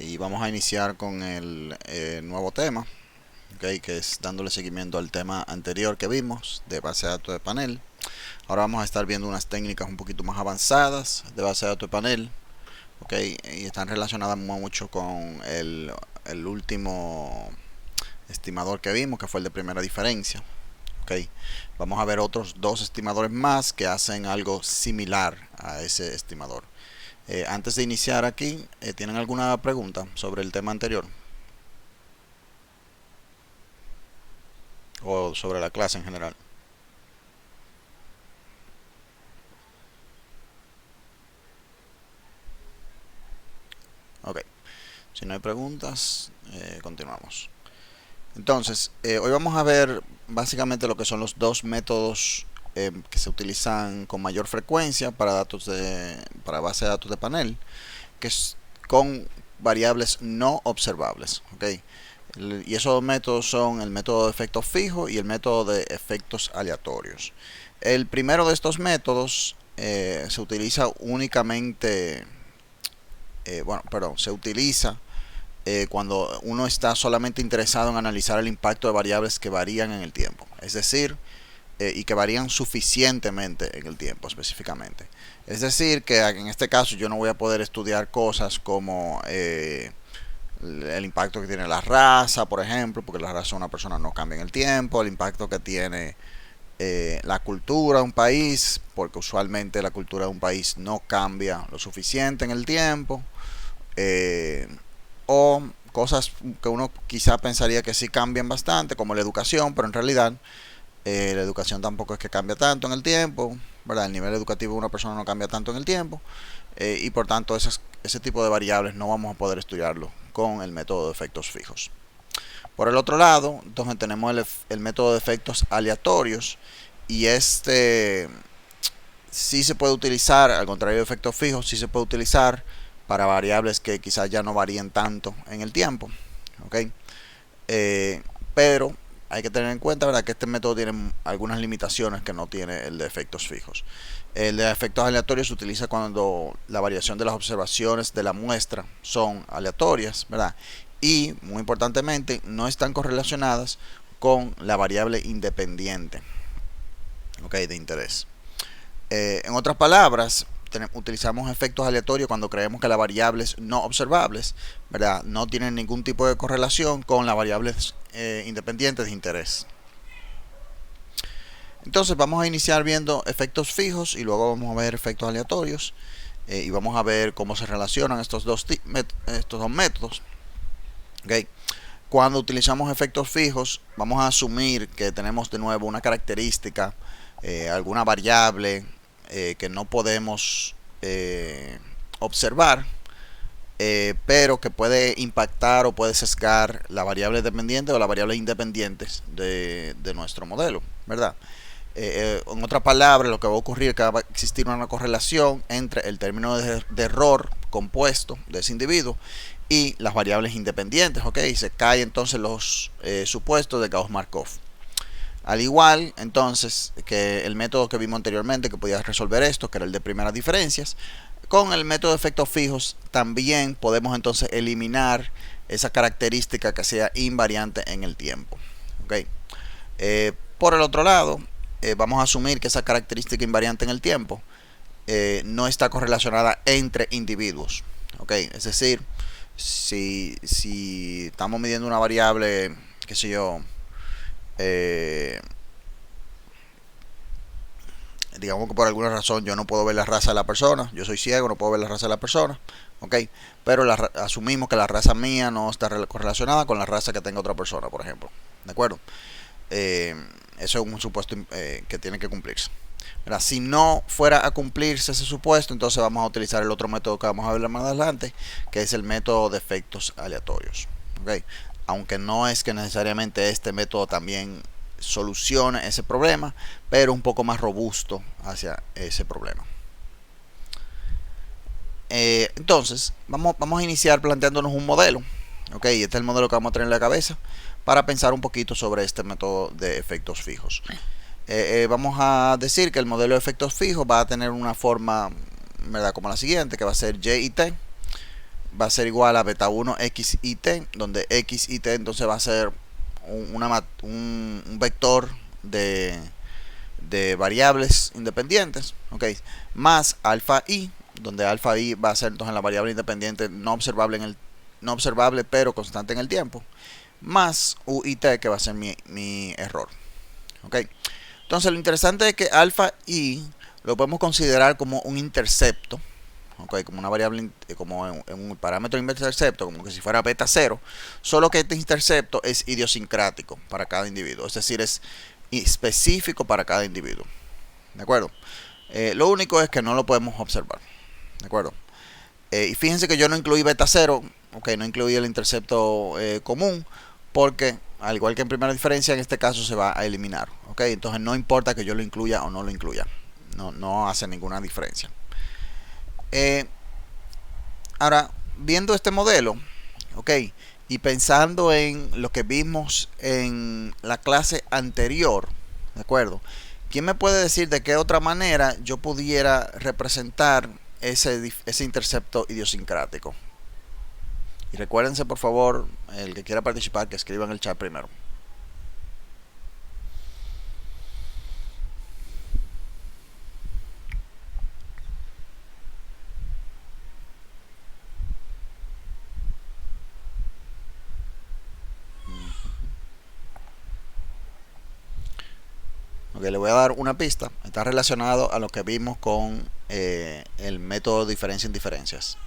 Y vamos a iniciar con el nuevo tema, ¿okay? Que es dándole seguimiento al tema anterior que vimos de base de datos de panel. Ahora vamos a estar viendo unas técnicas un poquito más avanzadas de base de datos de panel, ¿okay? Y están relacionadas mucho con el último estimador que vimos, que fue el de primera diferencia. ¿Okay? Vamos a ver otros dos estimadores más que hacen algo similar a ese estimador. Antes de iniciar aquí, ¿tienen alguna pregunta sobre el tema anterior? O sobre la clase en general. Ok, si no hay preguntas, continuamos. Entonces, hoy vamos a ver básicamente lo que son los dos métodos que se utilizan con mayor frecuencia para base de datos de panel, que es con variables no observables. ¿Okay? Y esos dos métodos son el método de efectos fijos y el método de efectos aleatorios. El primero de estos métodos se utiliza únicamente, se utiliza cuando uno está solamente interesado en analizar el impacto de variables que varían en el tiempo, es decir, y que varían suficientemente en el tiempo específicamente. Es decir, que en este caso yo no voy a poder estudiar cosas como el impacto que tiene la raza, por ejemplo, porque la raza de una persona no cambia en el tiempo, el impacto que tiene la cultura de un país, porque usualmente la cultura de un país no cambia lo suficiente en el tiempo, o cosas que uno quizá pensaría que sí cambian bastante, como la educación, pero en realidad la educación tampoco es que cambia tanto en el tiempo, ¿verdad? El nivel educativo de una persona no cambia tanto en el tiempo, y por tanto ese tipo de variables no vamos a poder estudiarlo con el método de efectos fijos. Por el otro lado, entonces tenemos el método de efectos aleatorios, y este sí se puede utilizar, al contrario de efectos fijos, sí se puede utilizar para variables que quizás ya no varíen tanto en el tiempo. ¿Okay? Pero hay que tener en cuenta, ¿verdad?, que este método tiene algunas limitaciones que no tiene el de efectos fijos. El de efectos aleatorios se utiliza cuando la variación de las observaciones de la muestra son aleatorias, ¿verdad? Y, muy importantemente, no están correlacionadas con la variable independiente, ¿okay?, de interés. En otras palabras, utilizamos efectos aleatorios cuando creemos que las variables no observables, ¿verdad?, no tienen ningún tipo de correlación con las variables independientes de interés. Entonces vamos a iniciar viendo efectos fijos y luego vamos a ver efectos aleatorios, y vamos a ver cómo se relacionan estos dos métodos. ¿Okay? Cuando utilizamos efectos fijos, vamos a asumir que tenemos de nuevo una característica, alguna variable que no podemos observar, pero que puede impactar o puede sesgar la variable dependiente o la variable independientes de nuestro modelo, ¿verdad? En otras palabras, lo que va a ocurrir es que va a existir una correlación entre el término de error compuesto de ese individuo y las variables independientes, ¿ok? Y se caen entonces los supuestos de Gauss-Markov. Al igual, entonces, que el método que vimos anteriormente que podía resolver esto, que era el de primeras diferencias, con el método de efectos fijos también podemos entonces eliminar esa característica que sea invariante en el tiempo. ¿Okay? Por el otro lado, vamos a asumir que esa característica invariante en el tiempo no está correlacionada entre individuos. ¿Okay? Es decir, si estamos midiendo una variable, qué sé yo, digamos que por alguna razón yo no puedo ver la raza de la persona, yo soy ciego, no puedo ver la raza de la persona, ¿ok? Pero asumimos que la raza mía no está correlacionada con la raza que tenga otra persona, por ejemplo, ¿de acuerdo? Eso es un supuesto que tiene que cumplirse. ¿Verdad? Si no fuera a cumplirse ese supuesto, entonces vamos a utilizar el otro método que vamos a ver más adelante, que es el método de efectos aleatorios, ¿ok? Aunque no es que necesariamente este método también solucione ese problema, pero un poco más robusto hacia ese problema. Entonces, vamos a iniciar planteándonos un modelo. ¿Ok? Este es el modelo que vamos a tener en la cabeza para pensar un poquito sobre este método de efectos fijos. Vamos a decir que el modelo de efectos fijos va a tener una forma, ¿verdad?, como la siguiente, que va a ser Y y T, va a ser igual a beta 1 x y t, donde x y t entonces va a ser un vector de variables independientes, ok, más alfa i, donde alfa i va a ser entonces la variable independiente no observable pero constante en el tiempo, más u y t, que va a ser mi error, ok. Entonces lo interesante es que alfa i lo podemos considerar como un intercepto, okay, como una variable, como en un parámetro de intercepto, como que si fuera beta 0, solo que este intercepto es idiosincrático para cada individuo, es decir, es específico para cada individuo, ¿de acuerdo? Lo único es que no lo podemos observar, ¿de acuerdo? Y fíjense que yo no incluí beta 0, okay, no incluí el intercepto común, porque al igual que en primera diferencia, en este caso se va a eliminar, okay, entonces no importa que yo lo incluya o no lo incluya, no hace ninguna diferencia. Ahora, viendo este modelo, ok, y pensando en lo que vimos en la clase anterior, ¿de acuerdo? ¿Quién me puede decir de qué otra manera yo pudiera representar ese intercepto idiosincrático? Y recuérdense, por favor, el que quiera participar, que escriba en el chat primero. Ok, le voy a dar una pista. Está relacionado a lo que vimos con el método de diferencia en diferencias.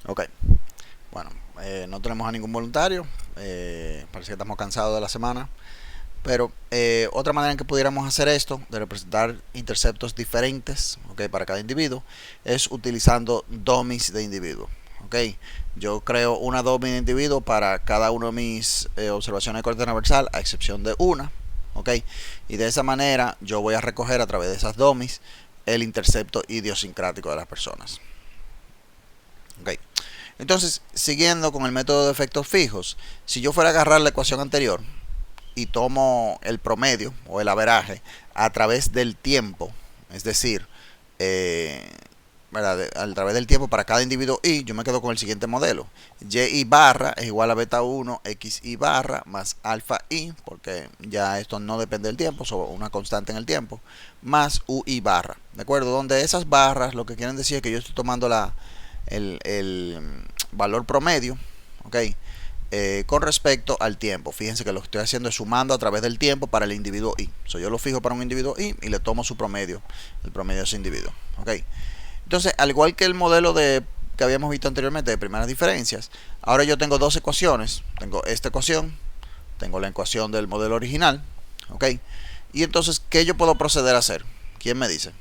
Ok, bueno, no tenemos a ningún voluntario. Parece que estamos cansados de la semana. Pero otra manera en que pudiéramos hacer esto, de representar interceptos diferentes, okay, para cada individuo, es utilizando dummies de individuo. Okay. Yo creo una dummy de individuo para cada una de mis observaciones de corte transversal, a excepción de una. Okay. Y de esa manera yo voy a recoger a través de esas dummies el intercepto idiosincrático de las personas. Okay. Entonces, siguiendo con el método de efectos fijos, si yo fuera a agarrar la ecuación anterior y tomo el promedio o el averaje a través del tiempo, es decir, a través del tiempo para cada individuo y, yo me quedo con el siguiente modelo. Y barra es igual a beta 1 x y barra más alfa i, porque ya esto no depende del tiempo, sobre una constante en el tiempo, más u y barra, ¿de acuerdo? Donde esas barras lo que quieren decir es que yo estoy tomando el valor promedio, ¿ok? Con respecto al tiempo. Fíjense que lo que estoy haciendo es sumando a través del tiempo para el individuo y. Yo lo fijo para un individuo y le tomo su promedio, el promedio de ese individuo. ¿Okay? Entonces, al igual que el modelo que habíamos visto anteriormente de primeras diferencias, ahora yo tengo dos ecuaciones. Tengo esta ecuación, tengo la ecuación del modelo original. ¿Okay? Y entonces, ¿qué yo puedo proceder a hacer? ¿Quién me dice?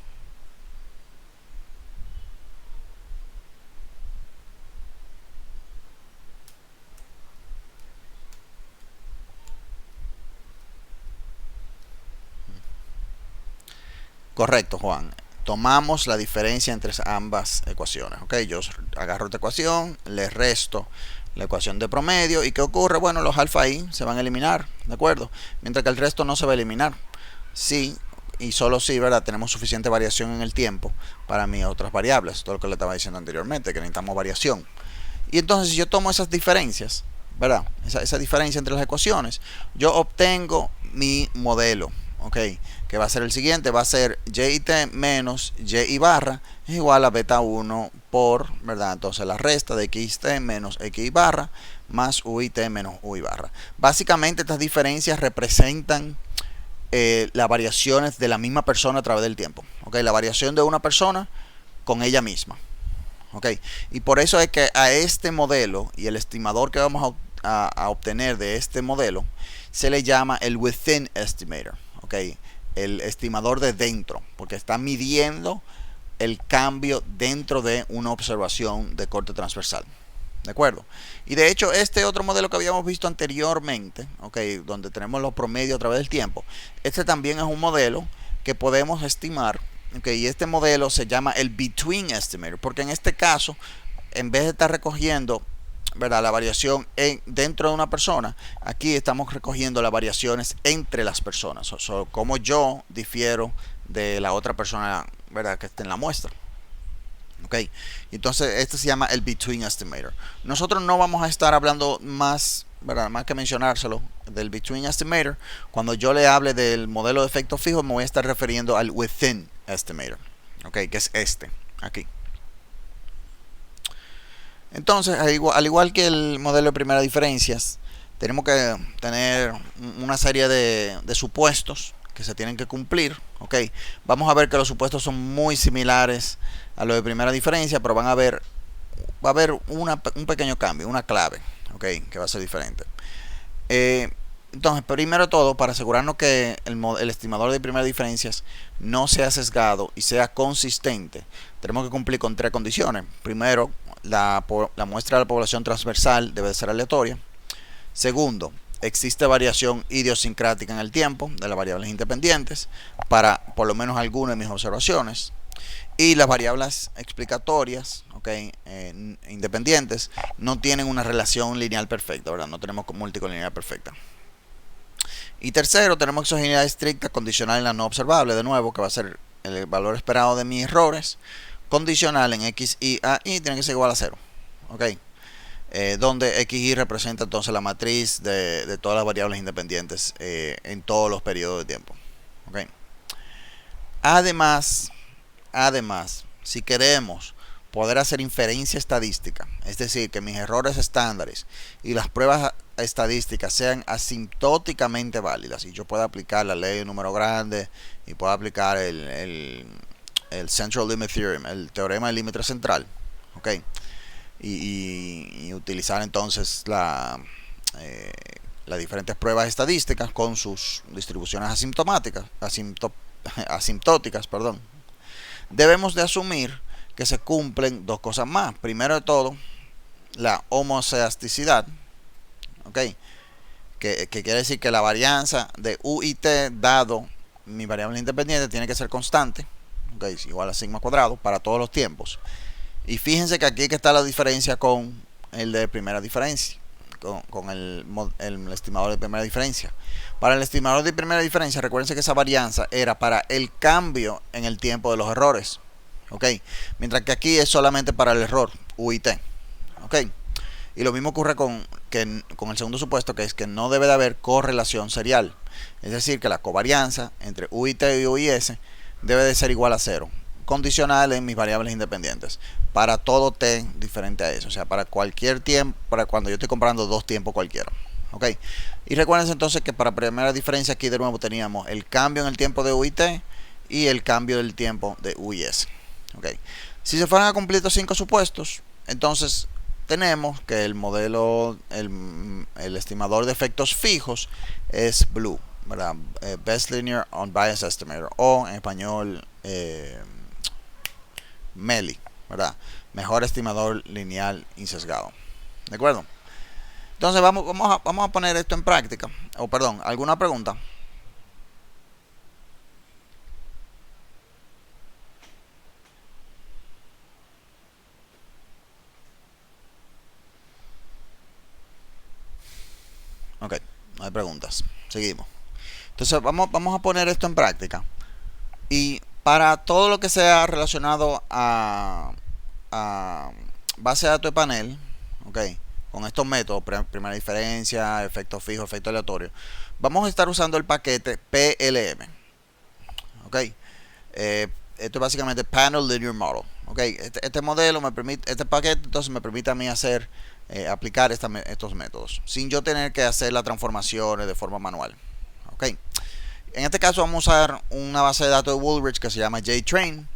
Correcto, Juan. Tomamos la diferencia entre ambas ecuaciones. ¿Ok? Yo agarro esta ecuación, le resto la ecuación de promedio. ¿Y qué ocurre? Bueno, los alfa i se van a eliminar, ¿de acuerdo? Mientras que el resto no se va a eliminar. Sí, y solo si, ¿verdad? Tenemos suficiente variación en el tiempo para mis otras variables. Todo lo que le estaba diciendo anteriormente, que necesitamos variación. Y entonces, si yo tomo esas diferencias, ¿verdad? Esa diferencia entre las ecuaciones, yo obtengo mi modelo. Ok, que va a ser el siguiente, va a ser y t menos y barra es igual a beta 1 por, ¿verdad? Entonces la resta de xt menos x barra más uit menos u barra. Básicamente estas diferencias representan las variaciones de la misma persona a través del tiempo. Ok, la variación de una persona con ella misma. Ok, y por eso es que a este modelo y el estimador que vamos a obtener de este modelo se le llama el within estimator. Okay, el estimador de dentro, porque está midiendo el cambio dentro de una observación de corte transversal. ¿De acuerdo? Y de hecho, este otro modelo que habíamos visto anteriormente, okay, donde tenemos los promedios a través del tiempo, este también es un modelo que podemos estimar Okay, y este modelo se llama el Between Estimator, porque en este caso, en vez de estar recogiendo, ¿verdad?, la variación dentro de una persona, aquí estamos recogiendo las variaciones entre las personas, como yo difiero de la otra persona, ¿verdad?, que esté en la muestra. Okay. Entonces este se llama el Between Estimator. Nosotros no vamos a estar hablando más, ¿verdad?, más que mencionárselo del Between Estimator. Cuando yo le hable del modelo de efecto fijo, me voy a estar refiriendo al Within Estimator, okay, que es este, aquí. Entonces, al igual que el modelo de primeras diferencias, tenemos que tener una serie de supuestos que se tienen que cumplir. Okay. Vamos a ver que los supuestos son muy similares a los de primera diferencia, pero va a haber un pequeño cambio, una clave, okay, que va a ser diferente. Entonces, primero de todo, para asegurarnos que el estimador de primeras diferencias no sea sesgado y sea consistente, tenemos que cumplir con tres condiciones. Primero, la muestra de la población transversal debe de ser aleatoria. Segundo, existe variación idiosincrática en el tiempo de las variables independientes para por lo menos algunas de mis observaciones. Y las variables explicatorias, okay, independientes, no tienen una relación lineal perfecta, ¿verdad? No tenemos multicolineal perfecta. Y tercero, tenemos exogeneidad estricta condicional en la no observable, de nuevo, que va a ser el valor esperado de mis errores, condicional en x, y a, y tiene que ser igual a 0. Okay. Donde x y representa entonces la matriz de todas las variables independientes en todos los periodos de tiempo. Okay. Además, si queremos poder hacer inferencia estadística, es decir, que mis errores estándares y las pruebas estadísticas sean asintóticamente válidas y yo pueda aplicar la ley de número grande y pueda aplicar el Central Limit Theorem, el teorema del límite central, okay, y utilizar entonces las diferentes pruebas estadísticas con sus distribuciones asintóticas, perdón, debemos de asumir que se cumplen dos cosas más. Primero de todo, la homoceasticidad, okay, que quiere decir que la varianza de u y t dado mi variable independiente tiene que ser constante, okay, igual a sigma cuadrado para todos los tiempos. Y fíjense que aquí es que está la diferencia con el de primera diferencia, con el estimador de primera diferencia. Para el estimador de primera diferencia, recuerden que esa varianza era para el cambio en el tiempo de los errores, okay, mientras que aquí es solamente para el error u y t, okay. Y lo mismo ocurre con el segundo supuesto, que es que no debe de haber correlación serial, es decir, que la covarianza entre u y t y u y s debe de ser igual a 0, condicional en mis variables independientes para todo t diferente a eso, o sea, para cualquier tiempo, para cuando yo estoy comparando dos tiempos cualquiera, okay. Y recuerden entonces que para primera diferencia aquí de nuevo teníamos el cambio en el tiempo de u y t y el cambio del tiempo de u y s, okay. Si se fueran a cumplir estos 5 supuestos, entonces tenemos que el modelo, el estimador de efectos fijos es BLEU, ¿verdad? Best Linear Unbiased Estimator, o en español MELI, ¿verdad? Mejor estimador lineal insesgado. ¿De acuerdo? Entonces vamos a poner esto en práctica. O perdón, ¿alguna pregunta? Ok, no hay preguntas. Seguimos. Entonces vamos a poner esto en práctica. Y para todo lo que sea relacionado a base de datos de panel, okay, con estos métodos, primera diferencia, efecto fijo, efecto aleatorio, vamos a estar usando el paquete PLM. Okay. Esto es básicamente Panel Linear Model. Okay. Este modelo me permite, este paquete entonces me permite a mí aplicar estos métodos sin yo tener que hacer las transformaciones de forma manual. Okay. En este caso vamos a usar una base de datos de Woolrich que se llama JTrain,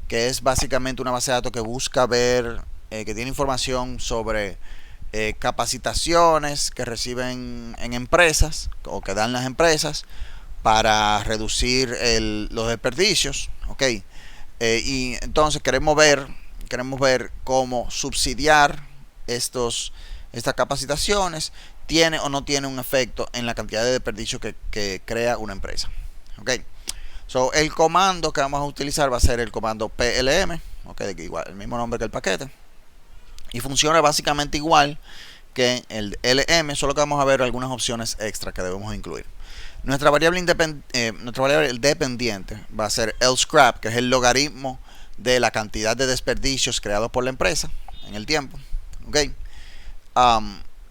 que es básicamente una base de datos que busca ver, que tiene información sobre capacitaciones que reciben en empresas o que dan las empresas para reducir los desperdicios, okay. Y entonces queremos ver cómo subsidiar estas capacitaciones tiene o no tiene un efecto en la cantidad de desperdicio que crea una empresa, okay. So, el comando que vamos a utilizar va a ser el comando plm, okay, igual, el mismo nombre que el paquete, y funciona básicamente igual que el lm, solo que vamos a ver algunas opciones extra que debemos incluir. Nuestra variable dependiente va a ser lscrap, que es el logaritmo de la cantidad de desperdicios creados por la empresa en el tiempo. Okay.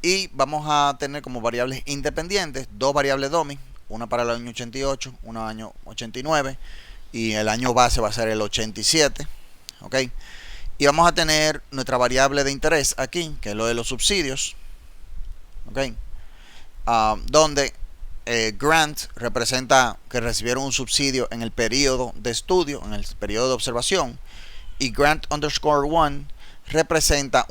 Y vamos a tener como variables independientes dos variables dummy, una para el año 88, una para el año 89, y el año base va a ser el 87. Okay. Y vamos a tener nuestra variable de interés aquí, que es lo de los subsidios. Okay. Donde grant representa que recibieron un subsidio en el periodo de estudio, en el periodo de observación, y grant underscore one representa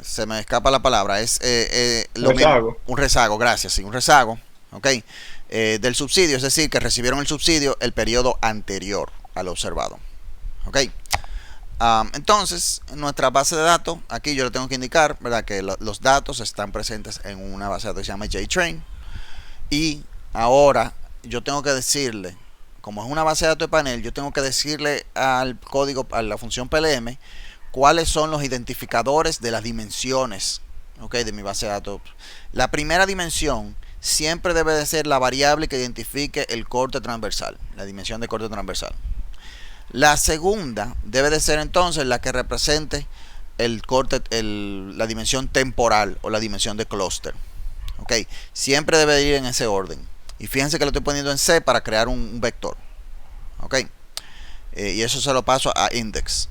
se me escapa la palabra, es lo Rezago. mismo, un rezago, gracias, sí, un rezago, ok, del subsidio, es decir, que recibieron el subsidio el periodo anterior al observado, ok. Entonces, en nuestra base de datos, aquí yo le tengo que indicar, ¿verdad?, que los datos están presentes en una base de datos que se llama JTrain. Y ahora yo tengo que decirle, como es una base de datos de panel, yo tengo que decirle al código, a la función plm, cuáles son los identificadores de las dimensiones, okay, de mi base de datos. La primera dimensión siempre debe de ser la variable que identifique el corte transversal, la dimensión de corte transversal. La segunda debe de ser entonces la que represente el corte, la dimensión temporal o la dimensión de clúster. Okay. Siempre debe ir en ese orden. Y fíjense que lo estoy poniendo en C para crear un vector. Okay. Y eso se lo paso a index.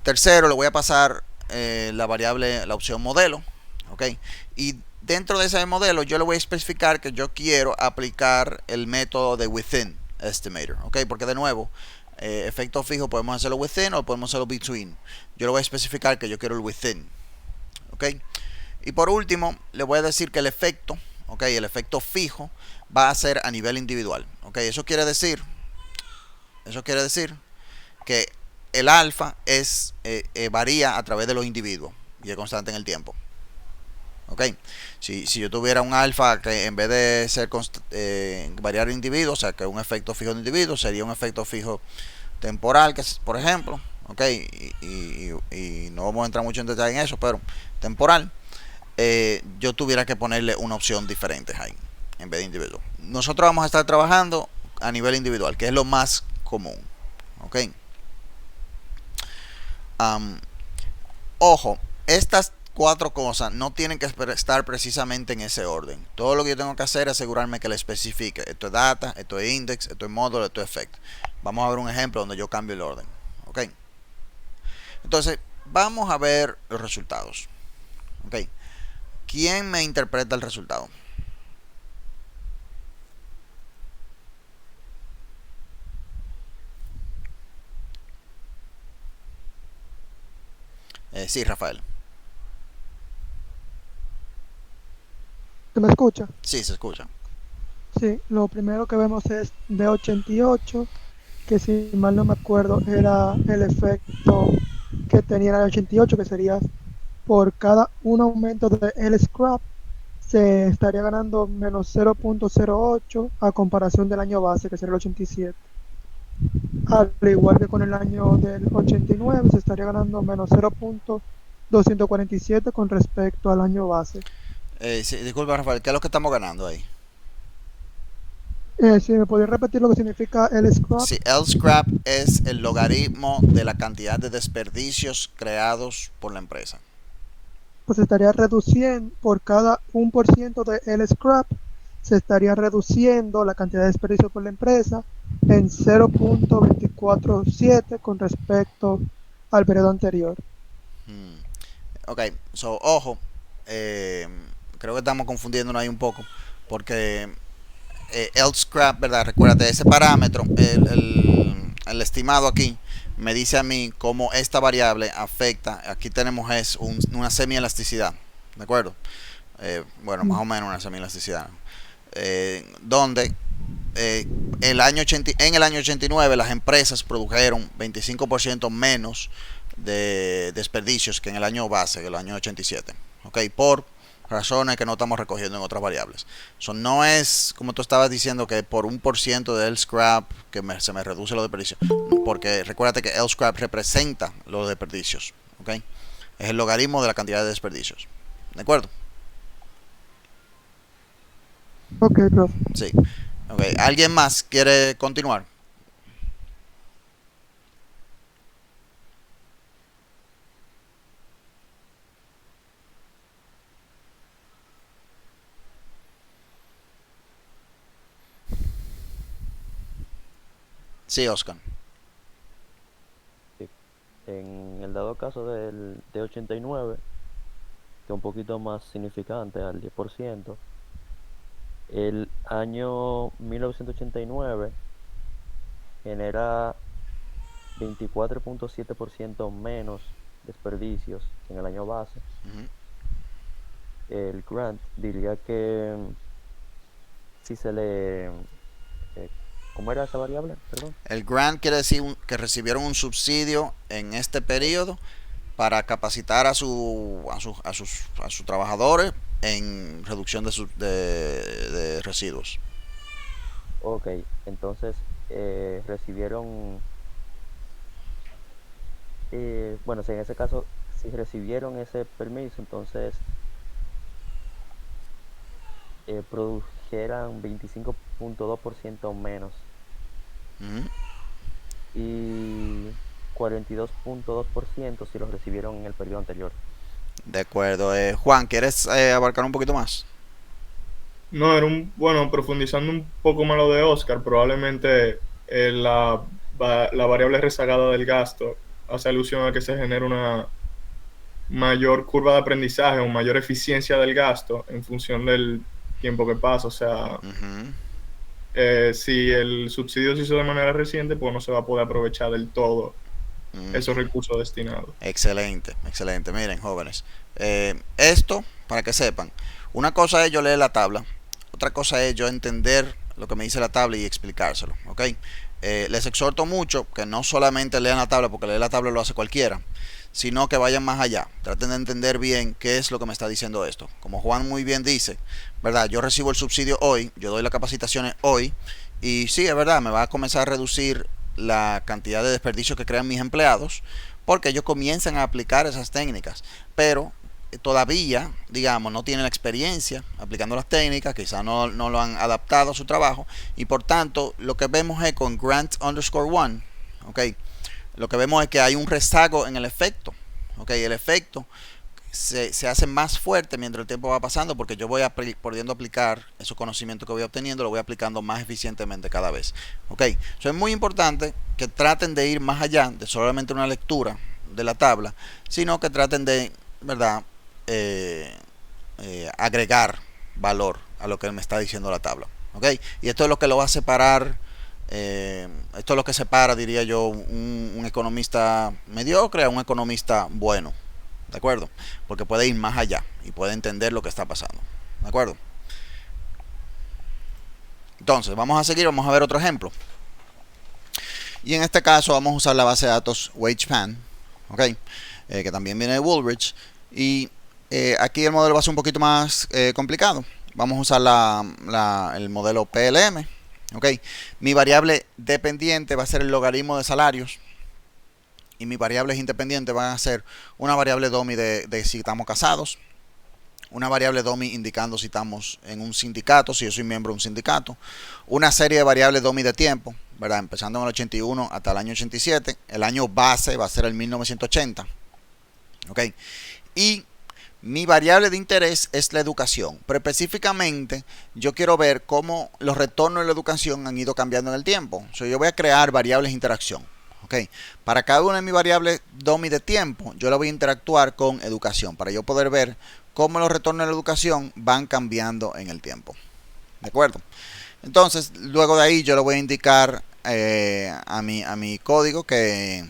Tercero, le voy a pasar la variable, la opción modelo. Okay. Y dentro de ese modelo yo le voy a especificar que yo quiero aplicar el método de within estimator. Okay. Porque de nuevo, efecto fijo podemos hacerlo within o podemos hacerlo between. Yo le voy a especificar que yo quiero el within. Okay. Y por último, le voy a decir que el efecto, okay, el efecto fijo va a ser a nivel individual. Okay. Eso quiere decir que el alfa varía a través de los individuos y es constante en el tiempo. Okay. Si yo tuviera un alfa que en vez de ser variar individuos, o sea que un efecto fijo de individuos sería un efecto fijo temporal, que es, por ejemplo, okay, y no vamos a entrar mucho en detalle en eso, pero temporal, yo tuviera que ponerle una opción diferente ahí en vez de individual. Nosotros vamos a estar trabajando a nivel individual, que es lo más común. Okay. Ojo, estas cuatro cosas no tienen que estar precisamente en ese orden. Todo lo que yo tengo que hacer es asegurarme que le especifique. Esto es data, esto es index, esto es módulo, esto es effect. Vamos a ver un ejemplo donde yo cambio el orden. Okay. Entonces, vamos a ver los resultados. Okay. ¿Quién me interpreta el resultado? Sí, Rafael. ¿Se me escucha? Sí, se escucha. Sí, lo primero que vemos es D88, que si mal no me acuerdo era el efecto que tenía el 88, que sería por cada un aumento de el scrap se estaría ganando menos 0.08 a comparación del año base, que sería el 87. Al igual que con el año del 89 se estaría ganando menos 0.247 con respecto al año base. Sí, disculpa, Rafael, ¿qué es lo que estamos ganando ahí? Si me podría repetir lo que significa el scrap. Sí, el scrap es el logaritmo de la cantidad de desperdicios creados por la empresa. Pues estaría reduciendo por cada 1% de el scrap, se estaría reduciendo la cantidad de desperdicio por la empresa en 0.247 con respecto al periodo anterior. Ok, so, ojo, creo que estamos confundiéndonos ahí un poco, porque el scrap, ¿verdad? Recuérdate, ese parámetro, el estimado aquí, me dice a mí cómo esta variable afecta, aquí tenemos es una semielasticidad, ¿de acuerdo? Bueno, más o menos una semielasticidad, donde en el año 89 las empresas produjeron 25% menos de desperdicios que en el año base, que el año 87. ¿Ok? Por razones que no estamos recogiendo en otras variables. Eso no es, como tú estabas diciendo, que por 1% del scrap que se me reduce los desperdicios. Porque recuérdate que el scrap representa los desperdicios. ¿Ok? Es el logaritmo de la cantidad de desperdicios. ¿De acuerdo? Ok, profe. Sí. Ok. ¿Alguien más quiere continuar? Sí, Oscar. Sí. En el dado caso del D89, que es un poquito más significante, al 10%, el año 1989 genera 24.7% menos desperdicios que en el año base. Ujú. El grant diría que si se le... ¿Cómo era esa variable? Perdón. El grant quiere decir que recibieron un subsidio en este periodo para capacitar a sus trabajadores en reducción de residuos. Ok, entonces recibieron, bueno, si en ese caso, si recibieron ese permiso, entonces produjeran 25.2% menos Ujú. y 42.2% si los recibieron en el periodo anterior. De acuerdo. Juan, ¿quieres abarcar un poquito más? No, bueno, profundizando un poco más lo de Oscar, probablemente la variable rezagada del gasto hace alusión a que se genera una mayor curva de aprendizaje o mayor eficiencia del gasto en función del tiempo que pasa. O sea, Ujú. si el subsidio se hizo de manera reciente, pues no se va a poder aprovechar del todo Mm, esos recursos destinados. excelente, excelente. Miren, jóvenes. Esto, para que sepan, una cosa es yo leer la tabla, otra cosa es yo entender lo que me dice la tabla y explicárselo. ¿Ok? Les exhorto mucho que no solamente lean la tabla, porque leer la tabla lo hace cualquiera, sino que vayan más allá. Traten de entender bien qué es lo que me está diciendo esto. Como Juan muy bien dice, ¿verdad? Yo recibo el subsidio hoy, yo doy las capacitaciones hoy, y sí, es verdad, me va a comenzar a reducir la cantidad de desperdicio que crean mis empleados, porque ellos comienzan a aplicar esas técnicas, pero todavía, digamos, no tienen la experiencia aplicando las técnicas, quizás no lo han adaptado a su trabajo, y por tanto, lo que vemos es con Grant_1, ¿ok? Lo que vemos es que hay un rezago en el efecto, ¿ok? El efecto se hace más fuerte mientras el tiempo va pasando, porque yo voy pudiendo aplicar esos conocimientos que voy obteniendo, lo voy aplicando más eficientemente cada vez. ¿Ok? Eso es muy importante que traten de ir más allá de solamente una lectura de la tabla, sino que traten de, ¿verdad? Eh, Agregar valor a lo que me está diciendo la tabla. ¿Ok? Y esto es lo que lo va a separar. Esto es lo que separa, diría yo, un economista mediocre a un economista bueno. ¿De acuerdo? Porque puede ir más allá y puede entender lo que está pasando. ¿De acuerdo? Entonces, vamos a seguir, vamos a ver otro ejemplo. Y en este caso vamos a usar la base de datos WageSpan, ¿ok? Que también viene de Woolrich. Y aquí el modelo va a ser un poquito más complicado. Vamos a usar el modelo PLM, ¿ok? Mi variable dependiente va a ser el logaritmo de salarios. Y mis variables independientes van a ser una variable DOMI de si estamos casados, una variable DOMI indicando si estamos en un sindicato, si yo soy miembro de un sindicato, una serie de variables DOMI de tiempo, ¿verdad? Empezando en el 81 hasta el año 87, el año base va a ser el 1980, ¿ok? Y mi variable de interés es la educación, pero específicamente yo quiero ver cómo los retornos de la educación han ido cambiando en el tiempo. O sea, yo voy a crear variables de interacción. Okay. Para cada una de mis variables DOMI de tiempo, yo la voy a interactuar con educación para yo poder ver cómo los retornos de la educación van cambiando en el tiempo. ¿De acuerdo? Entonces, luego de ahí yo le voy a indicar a mi código que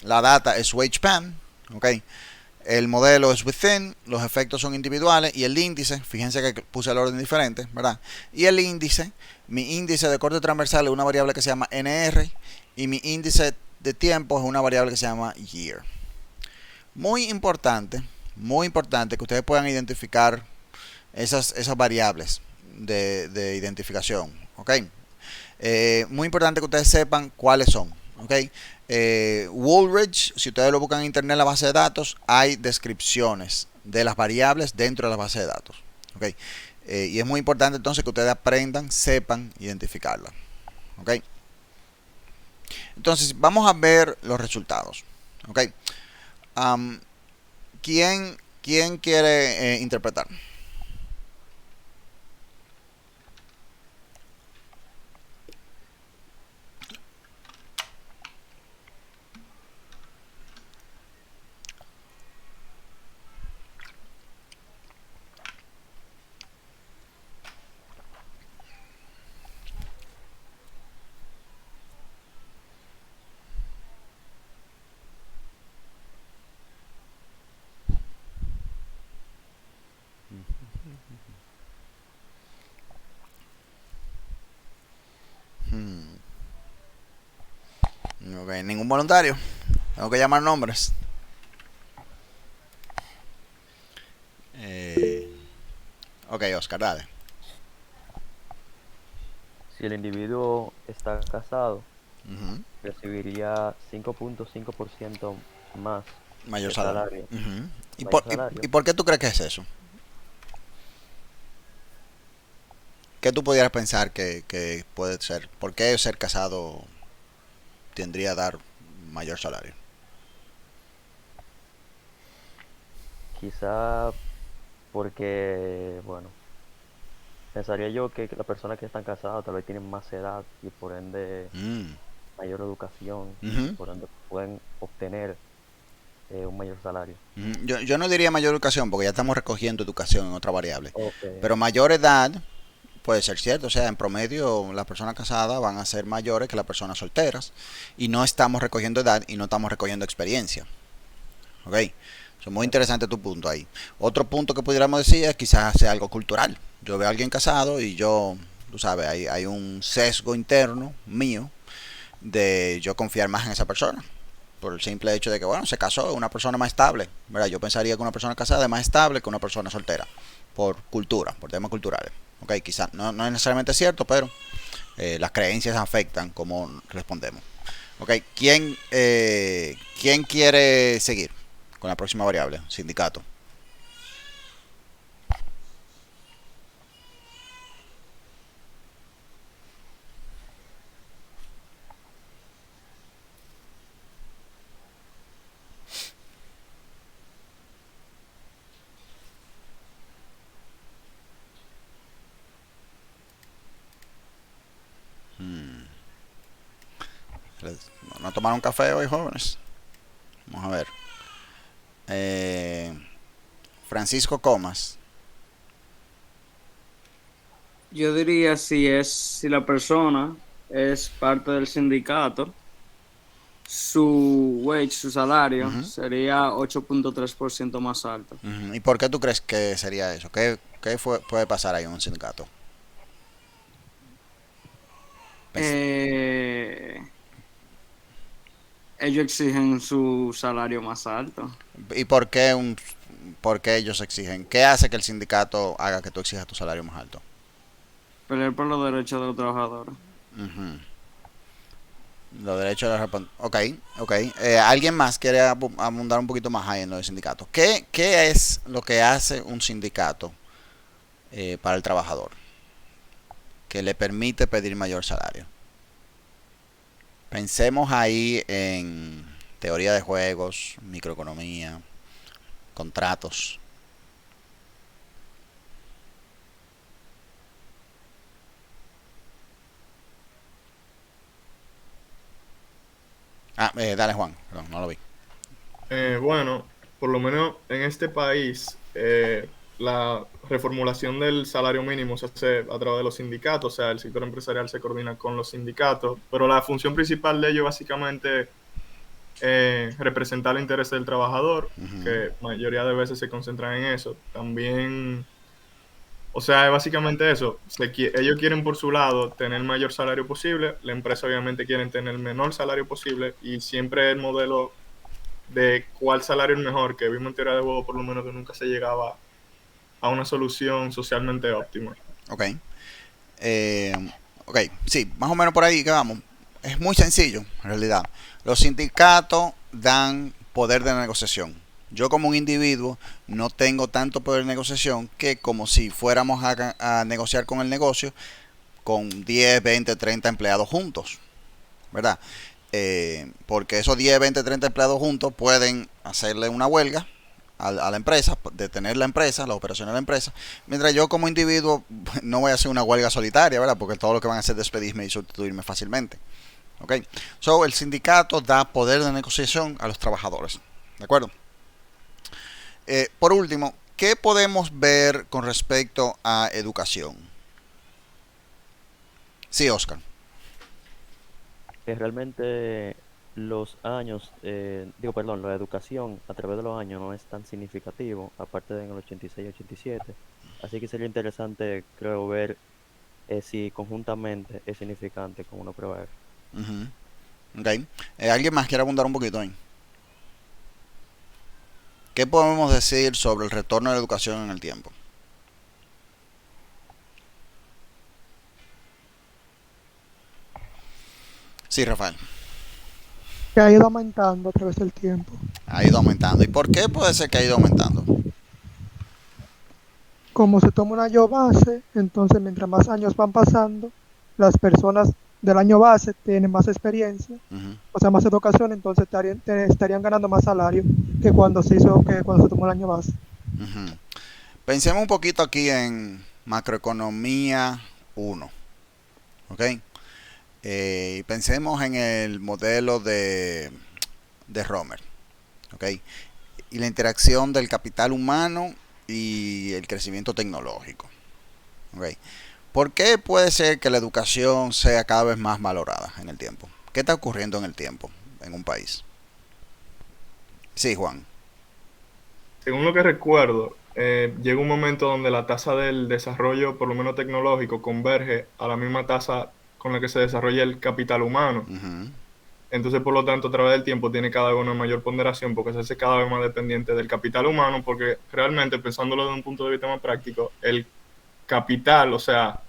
la data es WageSpan. Okay. El modelo es within, los efectos son individuales y el índice, fíjense que puse el orden diferente, ¿verdad? Y el índice, mi índice de corte transversal es una variable que se llama NR y mi índice de tiempo es una variable que se llama year. muy importante que ustedes puedan identificar esas variables de identificación, ¿ok? Muy importante que ustedes sepan cuáles son, ¿ok? Woolrich, si ustedes lo buscan en internet en la base de datos, hay descripciones de las variables dentro de la base de datos, ¿ok? Y es muy importante entonces que ustedes aprendan, sepan identificarla, ¿ok? Entonces vamos a ver los resultados, ¿ok? Um, ¿quién quiere interpretar? Hmm. Ok, ningún voluntario. Tengo que llamar nombres. Ok, Oscar, dale. Si el individuo está casado, Ujú. recibiría 5.5% más Mayor de salario. salario, Ujú. mayor ¿Y salario. por qué tú crees que es eso? ¿Qué tú pudieras pensar que puede ser? ¿Por qué ser casado tendría a dar mayor salario? Quizá porque, bueno, pensaría yo que las personas que están casadas tal vez tienen más edad y por ende Mm. mayor educación y Ujú. por ende pueden obtener un mayor salario. Ujú. Yo no diría mayor educación porque ya estamos recogiendo educación en otra variable. Ok, Pero mayor edad puede ser cierto. O sea, en promedio las personas casadas van a ser mayores que las personas solteras. Y no estamos recogiendo edad y no estamos recogiendo experiencia. ¿Ok? Es muy cierto. interesante tu punto ahí. Otro punto que pudiéramos decir es quizás sea algo cultural. Yo veo a alguien casado y yo, tú sabes, hay un sesgo interno mío de yo confiar más en esa persona. Por el simple hecho de que, bueno, se casó, es una persona más estable. ¿Verdad? Yo pensaría que una persona casada es más estable que una persona soltera. Por cultura, por temas culturales. Ok, quizás no es necesariamente cierto, pero las creencias afectan cómo respondemos. Ok, ¿quién quiere seguir con la próxima variable? Sindicato. Hmm. ¿No tomaron café hoy, jóvenes? Vamos a ver. Eh, Francisco Comas. Yo diría si la persona es parte del sindicato, su salario Ujú, sería 8.3% más alto. ujú. ¿Y por qué tú crees que sería eso? ¿Qué puede pasar ahí en un sindicato? Pens- Eh, Ellos exigen su salario más alto. ¿Y por qué ellos exigen? ¿Qué hace que el sindicato haga que tú exijas tu salario más alto? Pelear por los derechos de los trabajadores. Ujú. Los derechos de la Ok, ok. ¿Alguien más quiere abundar un poquito más ahí en lo de sindicatos? ¿Qué es lo que hace un sindicato para el trabajador? Que le permite pedir mayor salario. Pensemos ahí en teoría de juegos, microeconomía, contratos. Dale Juan, perdón, no lo vi. Bueno, por lo menos en este país, la reformulación del salario mínimo se hace a través de los sindicatos, o sea, el sector empresarial se coordina con los sindicatos, pero la función principal de ello básicamente representar los intereses del trabajador, Ujú. que mayoría de veces se concentran en eso. También, o sea, es básicamente eso. Ellos quieren por su lado tener el mayor salario posible, la empresa obviamente quiere tener el menor salario posible y siempre el modelo de cuál salario es mejor, que vimos en teoría de juego por lo menos que nunca se llegaba a una solución socialmente óptima. Ok. Eh, ok, sí, más o menos por ahí que vamos. Es muy sencillo, en realidad. Los sindicatos dan poder de negociación. Yo como un individuo no tengo tanto poder de negociación que como si fuéramos a negociar con el negocio con 10, 20, 30 empleados juntos, ¿verdad? Porque esos 10, 20, 30 empleados juntos pueden hacerle una huelga a la empresa, detener la empresa, las operaciones de la empresa, mientras yo como individuo no voy a hacer una huelga solitaria, ¿verdad? Porque todo lo que van a hacer es despedirme y sustituirme fácilmente. ¿Ok? So, el sindicato da poder de negociación a los trabajadores. ¿De acuerdo? Por último, ¿qué podemos ver con respecto a educación? Sí, Oscar. Que realmente los años, perdón, la educación a través de los años no es tan significativo, aparte de en el 86 y 87. Así que sería interesante, creo, ver si conjuntamente es significante como una prueba F. Ok. ¿Alguien más quiere abundar un poquito ahí? ¿Qué podemos decir sobre el retorno de la educación en el tiempo? Sí, Rafael. Que ha ido aumentando a través del tiempo. Ha ido aumentando. ¿Y por qué puede ser que ha ido aumentando? Como se toma un año base, entonces mientras más años van pasando, las personas del año base tienen más experiencia, Ujú. o sea, más educación, entonces estarían ganando más salario que cuando se tomó el año base. Ujú. Pensemos un poquito aquí en macroeconomía 1. ¿Ok? Pensemos en el modelo de Romer. ¿Ok? Y la interacción del capital humano y el crecimiento tecnológico. ¿Ok? ¿Por qué puede ser que la educación sea cada vez más valorada en el tiempo? ¿Qué está ocurriendo en el tiempo en un país? Sí, Juan. Según lo que recuerdo, llega un momento donde la tasa del desarrollo, por lo menos tecnológico, converge a la misma tasa con la que se desarrolla el capital humano. Ujú. Entonces, por lo tanto, a través del tiempo tiene cada vez una mayor ponderación porque se hace cada vez más dependiente del capital humano, porque realmente, pensándolo desde un punto de vista más práctico, el capital, o sea,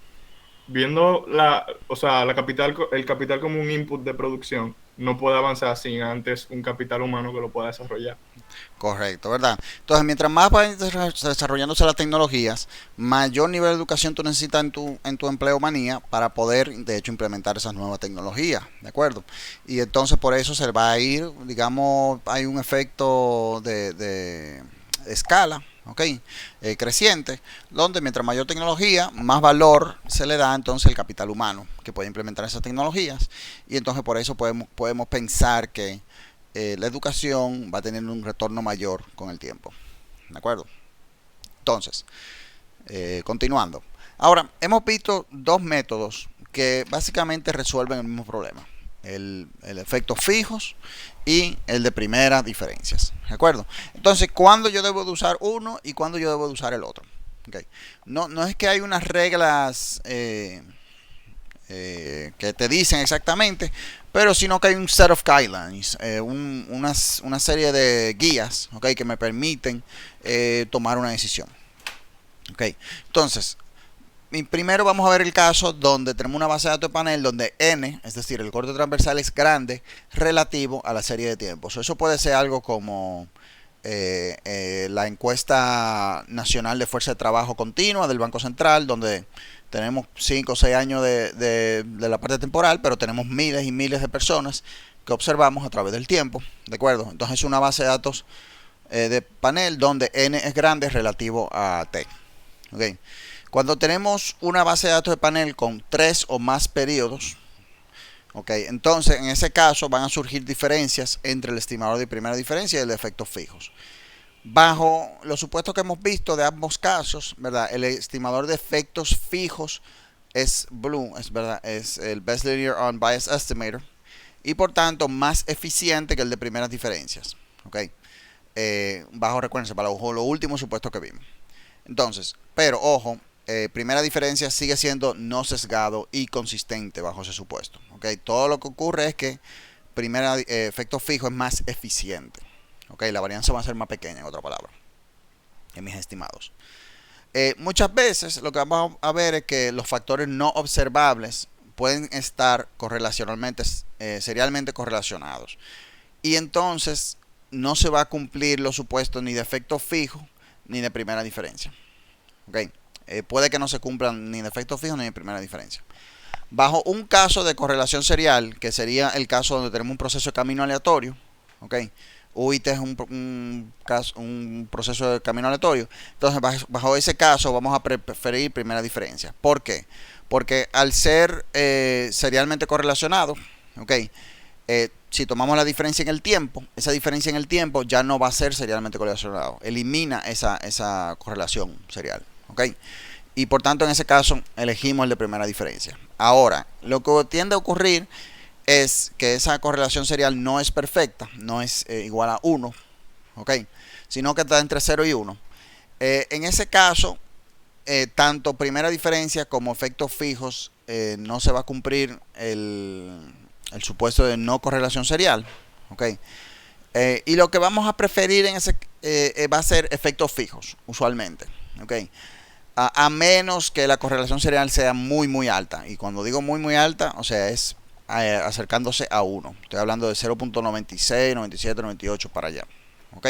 viendo el capital como un input de producción, no puede avanzar sin antes un capital humano que lo pueda desarrollar. Correcto, ¿verdad? Entonces, mientras más vayan desarrollándose las tecnologías, mayor nivel de educación tú necesitas en tu empleomanía para poder, de hecho, implementar esas nuevas tecnologías, ¿de acuerdo? Y entonces por eso se va a ir, digamos, hay un efecto de escala, ¿ok? Creciente, donde mientras mayor tecnología, más valor se le da entonces el capital humano que puede implementar esas tecnologías. Y entonces por eso podemos pensar que la educación va a tener un retorno mayor con el tiempo. ¿De acuerdo? Entonces, continuando. Ahora, hemos visto dos métodos que básicamente resuelven el mismo problema. El efecto fijos y el de primeras diferencias. ¿De acuerdo? Entonces, ¿cuándo yo debo de usar uno y cuándo yo debo de usar el otro? Okay. No es que hay unas reglas que te dicen exactamente, pero sino que hay un set of guidelines, una serie de guías, okay, que me permiten tomar una decisión. Okay. Entonces, primero vamos a ver el caso donde tenemos una base de datos de panel donde n, es decir, el corte transversal es grande relativo a la serie de tiempos. Eso puede ser algo como la encuesta nacional de fuerza de trabajo continua del Banco Central, donde tenemos 5 o 6 años de la parte temporal, pero tenemos miles y miles de personas que observamos a través del tiempo, ¿de acuerdo? Entonces es una base de datos de panel donde n es grande relativo a t. ¿Okay? Cuando tenemos una base de datos de panel con 3 o más periodos, okay, entonces en ese caso van a surgir diferencias entre el estimador de primera diferencia y el de efectos fijos. Bajo los supuestos que hemos visto de ambos casos, ¿verdad? El estimador de efectos fijos es BLEU, es el Best Linear Unbiased Estimator, y por tanto más eficiente que el de primeras diferencias. ¿Okay? Recuérdense, para los últimos supuestos que vimos. Entonces, pero ojo, primera diferencia sigue siendo no sesgado y consistente bajo ese supuesto. ¿Okay? Todo lo que ocurre es que efecto fijo es más eficiente. ¿Ok? La varianza va a ser más pequeña, en otra palabra, en mis estimados. Muchas veces lo que vamos a ver es que los factores no observables pueden estar correlacionalmente, serialmente correlacionados. Y entonces no se va a cumplir los supuestos ni de efecto fijo ni de primera diferencia. ¿Ok? Puede que no se cumplan ni de efecto fijo ni de primera diferencia. Bajo un caso de correlación serial, que sería el caso donde tenemos un proceso de camino aleatorio, ¿ok? UIT es un proceso de camino aleatorio. Entonces, bajo ese caso, vamos a preferir primera diferencia. ¿Por qué? Porque al ser serialmente correlacionado, ¿ok? Si tomamos la diferencia en el tiempo, esa diferencia en el tiempo ya no va a ser serialmente correlacionado. Elimina esa correlación serial, ¿ok? Y por tanto, en ese caso, elegimos el de primera diferencia. Ahora, lo que tiende a ocurrir es que esa correlación serial no es perfecta, no es igual a 1, ¿ok? Sino que está entre 0 y 1. En ese caso, tanto primera diferencia como efectos fijos no se va a cumplir el supuesto de no correlación serial, ¿ok? Y lo que vamos a preferir en ese va a ser efectos fijos, usualmente, ¿ok? A menos que la correlación serial sea muy alta. Y cuando digo muy alta, o sea, es acercándose a 1. Estoy hablando de 0.96, 97, 98 para allá. ¿Ok?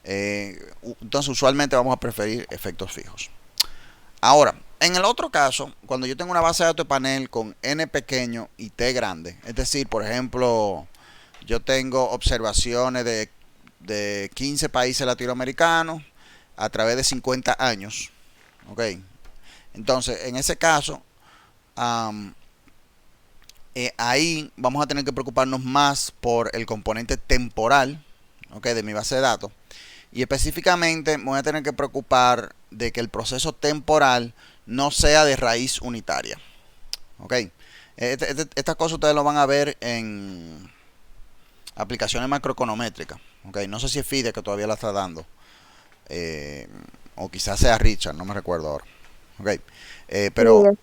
Entonces, usualmente vamos a preferir efectos fijos. Ahora, en el otro caso, cuando yo tengo una base de datos de panel con n pequeño y t grande, es decir, por ejemplo, yo tengo observaciones de 15 países latinoamericanos a través de 50 años. Ok, entonces en ese caso ahí vamos a tener que preocuparnos más por el componente temporal, ok, de mi base de datos, y específicamente me voy a tener que preocupar de que el proceso temporal no sea de raíz unitaria. Ok, estas cosas ustedes lo van a ver en aplicaciones macroeconométricas. Ok, no sé si es FIDE que todavía la está dando, o quizás sea Richard, no me recuerdo ahora. Ok, pero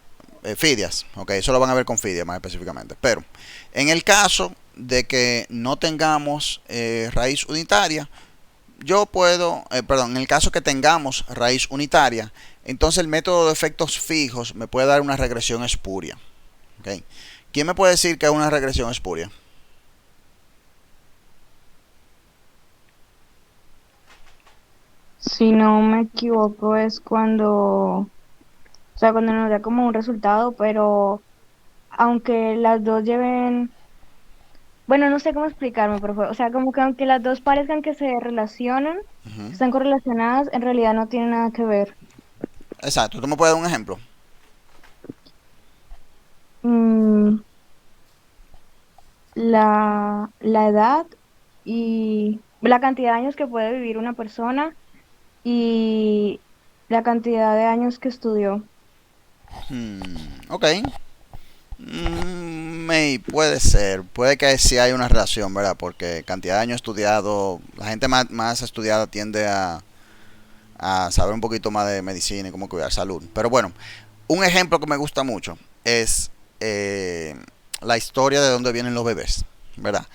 Fidias, ok, eso lo van a ver con Fidias más específicamente. Pero en el caso de que no tengamos raíz unitaria, yo puedo, perdón, en el caso que tengamos raíz unitaria, entonces el método de efectos fijos me puede dar una regresión espuria. Okay. ¿Quién me puede decir que es una regresión espuria? Si no me equivoco, es cuando, o sea, cuando nos da como un resultado, pero aunque las dos lleven, bueno, no sé cómo explicarme, pero o sea, como que aunque las dos parezcan que se relacionan, están correlacionadas, en realidad no tienen nada que ver. Exacto, ¿tú me puedes dar un ejemplo? La edad y la cantidad de años que puede vivir una persona y la cantidad de años que estudió. Ok. Puede ser, puede que sí hay una relación, ¿verdad? Porque cantidad de años estudiado, la gente más estudiada tiende a saber un poquito más de medicina y cómo cuidar salud. Pero bueno, un ejemplo que me gusta mucho es la historia de dónde vienen los bebés, ¿verdad?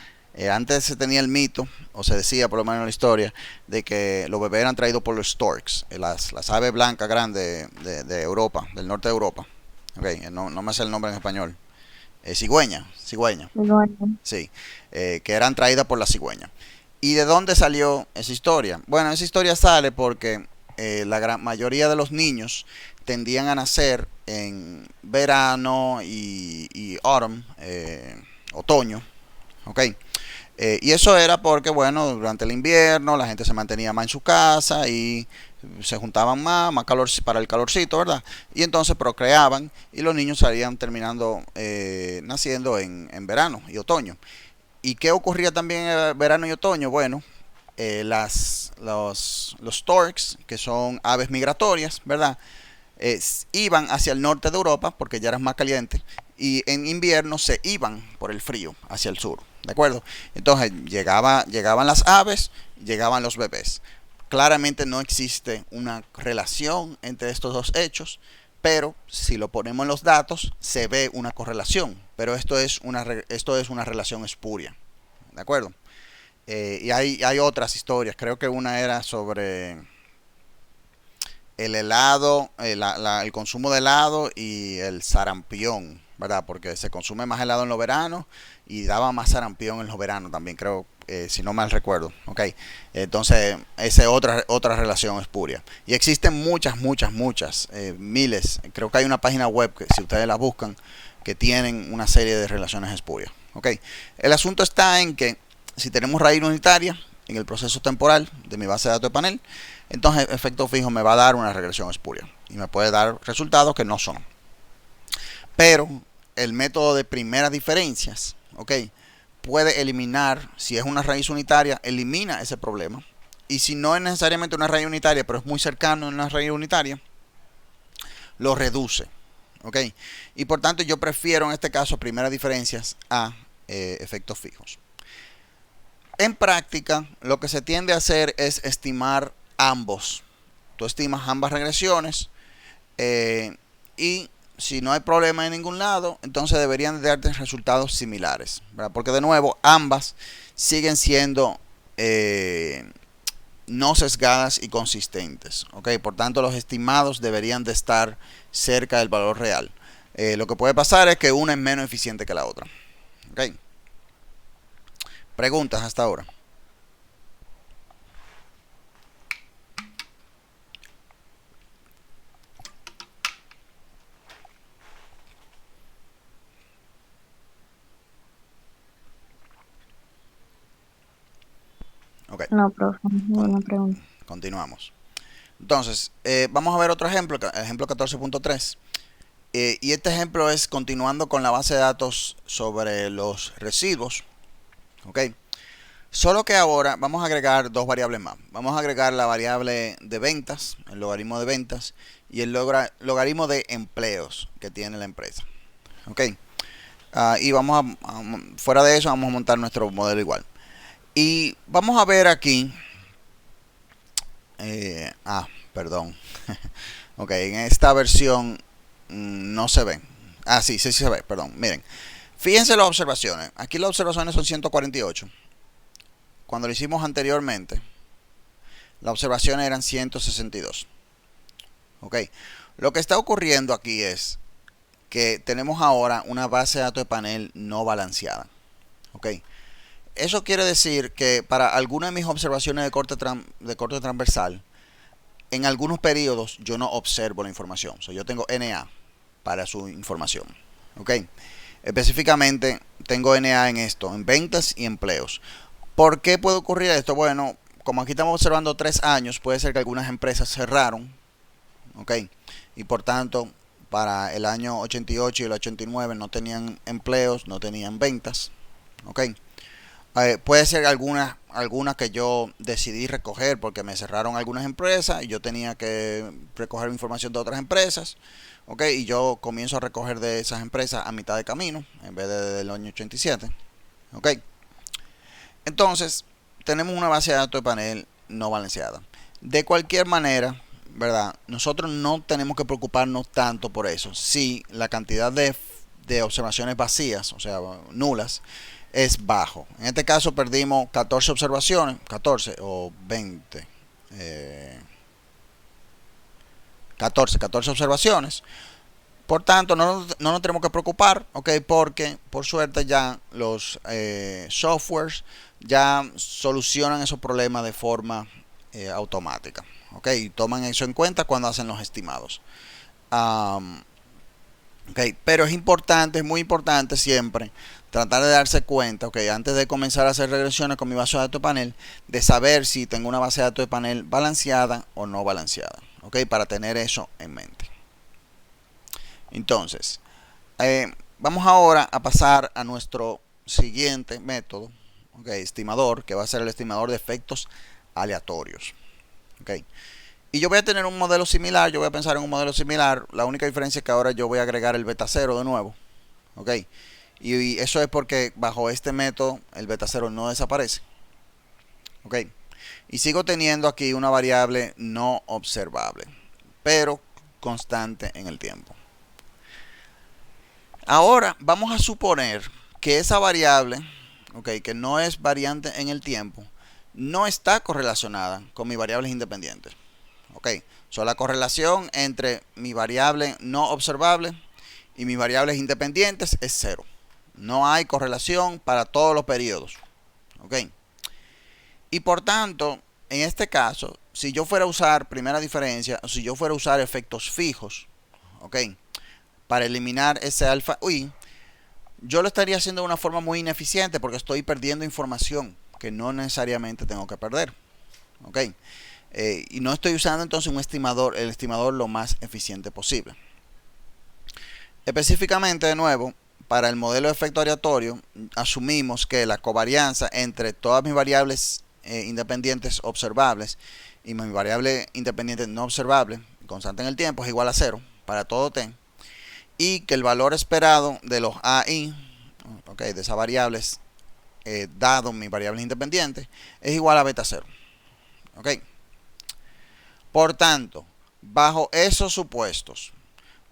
Antes se tenía el mito, o se decía por lo menos en la historia, de que los bebés eran traídos por los storks, las aves blancas grandes de Europa, del norte de Europa. Okay, no me sé el nombre en español. Cigüeña. Bueno, Sí, que eran traídas por la cigüeña. ¿Y de dónde salió esa historia? Bueno, esa historia sale porque la gran mayoría de los niños tendían a nacer en verano y autumn, otoño. ¿Ok? Y eso era porque, bueno, durante el invierno la gente se mantenía más en su casa y se juntaban más calor para el calorcito, ¿verdad? Y entonces procreaban y los niños salían terminando naciendo en verano y otoño. ¿Y qué ocurría también en verano y otoño? Bueno, los storks, que son aves migratorias, ¿verdad? Iban hacia el norte de Europa porque ya era más caliente, y en invierno se iban por el frío hacia el sur, ¿de acuerdo? Entonces llegaban las aves, llegaban los bebés. Claramente no existe una relación entre estos dos hechos, pero si lo ponemos en los datos se ve una correlación, pero esto es una relación espuria, ¿de acuerdo? Y hay otras historias. Creo que una era sobre el helado, el consumo de helado y el sarampión, ¿verdad? Porque se consume más helado en los veranos y daba más sarampión en los veranos también, creo, si no mal recuerdo. ¿Ok? Entonces, esa es otra relación espuria. Y existen muchas, miles. Creo que hay una página web que, si ustedes la buscan, que tienen una serie de relaciones espurias. ¿Ok? El asunto está en que si tenemos raíz unitaria en el proceso temporal de mi base de datos de panel, entonces efecto fijo me va a dar una regresión espuria y me puede dar resultados que no son. Pero el método de primeras diferencias, ¿ok?, puede eliminar, si es una raíz unitaria, elimina ese problema. Y si no es necesariamente una raíz unitaria, pero es muy cercano a una raíz unitaria, lo reduce. ¿Ok? Y por tanto yo prefiero en este caso primeras diferencias a efectos fijos. En práctica, lo que se tiende a hacer es estimar ambos. Tú estimas ambas regresiones y si no hay problema en ningún lado, entonces deberían de darte resultados similares, ¿verdad? Porque de nuevo, ambas siguen siendo no sesgadas y consistentes. ¿Ok? Por tanto, los estimados deberían de estar cerca del valor real. Lo que puede pasar es que una es menos eficiente que la otra. ¿Ok? Preguntas hasta ahora. Okay. No, profe, ninguna pregunta. Continuamos. Entonces, vamos a ver otro ejemplo, ejemplo 14.3. Y este ejemplo es continuando con la base de datos sobre los residuos. ¿Ok? Solo que ahora vamos a agregar dos variables más. Vamos a agregar la variable de ventas, el logaritmo de ventas, y el logaritmo de empleos que tiene la empresa. ¿Ok? Y vamos fuera de eso, vamos a montar nuestro modelo igual. Y vamos a ver aquí. Perdón. Ok, en esta versión no se ve. Sí se ve, perdón. Miren, fíjense las observaciones. Aquí las observaciones son 148. Cuando lo hicimos anteriormente, las observaciones eran 162. Ok, lo que está ocurriendo aquí es que tenemos ahora una base de datos de panel no balanceada. Ok, eso quiere decir que para algunas de mis observaciones de corte transversal, en algunos periodos yo no observo la información. Yo tengo NA para su información. ¿Ok? Específicamente tengo NA en esto, en ventas y empleos. ¿Por qué puede ocurrir esto? Bueno, como aquí estamos observando 3 años, puede ser que algunas empresas cerraron. ¿Ok? Y por tanto, para el año 88 y el 89 no tenían empleos, no tenían ventas. ¿Ok? Puede ser algunas que yo decidí recoger porque me cerraron algunas empresas y yo tenía que recoger información de otras empresas. ¿Ok? Y yo comienzo a recoger de esas empresas a mitad de camino en vez de del año 87. ¿Ok? Entonces, tenemos una base de datos de panel no balanceada. De cualquier manera, ¿verdad? Nosotros no tenemos que preocuparnos tanto por eso. Si la cantidad de observaciones vacías, o sea, nulas, es bajo. En este caso perdimos 14 observaciones, 14 o 20, 14 observaciones. Por tanto, no nos tenemos que preocupar, ¿ok? Porque por suerte ya los softwares ya solucionan esos problemas de forma automática, ¿ok? Y toman eso en cuenta cuando hacen los estimados. Okay, pero es importante, es muy importante siempre tratar de darse cuenta, okay, antes de comenzar a hacer regresiones con mi base de datos de panel, de saber si tengo una base de datos de panel balanceada o no balanceada, okay, para tener eso en mente. Entonces, vamos ahora a pasar a nuestro siguiente método, okay, estimador, que va a ser el estimador de efectos aleatorios. Okay. Y yo voy a tener un modelo similar, yo voy a pensar en un modelo similar. La única diferencia es que ahora yo voy a agregar el beta 0 de nuevo. ¿Ok? Y eso es porque bajo este método el beta 0 no desaparece. ¿Ok? Y sigo teniendo aquí una variable no observable, pero constante en el tiempo. Ahora vamos a suponer que esa variable, ok, que no es variante en el tiempo, no está correlacionada con mis variables independientes. Ok, la correlación entre mi variable no observable y mis variables independientes es 0. No hay correlación para todos los periodos. Ok, y por tanto, en este caso, si yo fuera a usar primera diferencia, o si yo fuera a usar efectos fijos, ok, para eliminar ese alfa y, yo lo estaría haciendo de una forma muy ineficiente porque estoy perdiendo información que no necesariamente tengo que perder. Ok, y no estoy usando entonces el estimador lo más eficiente posible. Específicamente, de nuevo, para el modelo de efecto aleatorio, asumimos que la covarianza entre todas mis variables independientes observables y mi variable independiente no observable, constante en el tiempo, es igual a 0 para todo t, y que el valor esperado de los AI, okay, de esas variables, dado mis variables independientes, es igual a beta 0. Okay. Por tanto, bajo esos supuestos,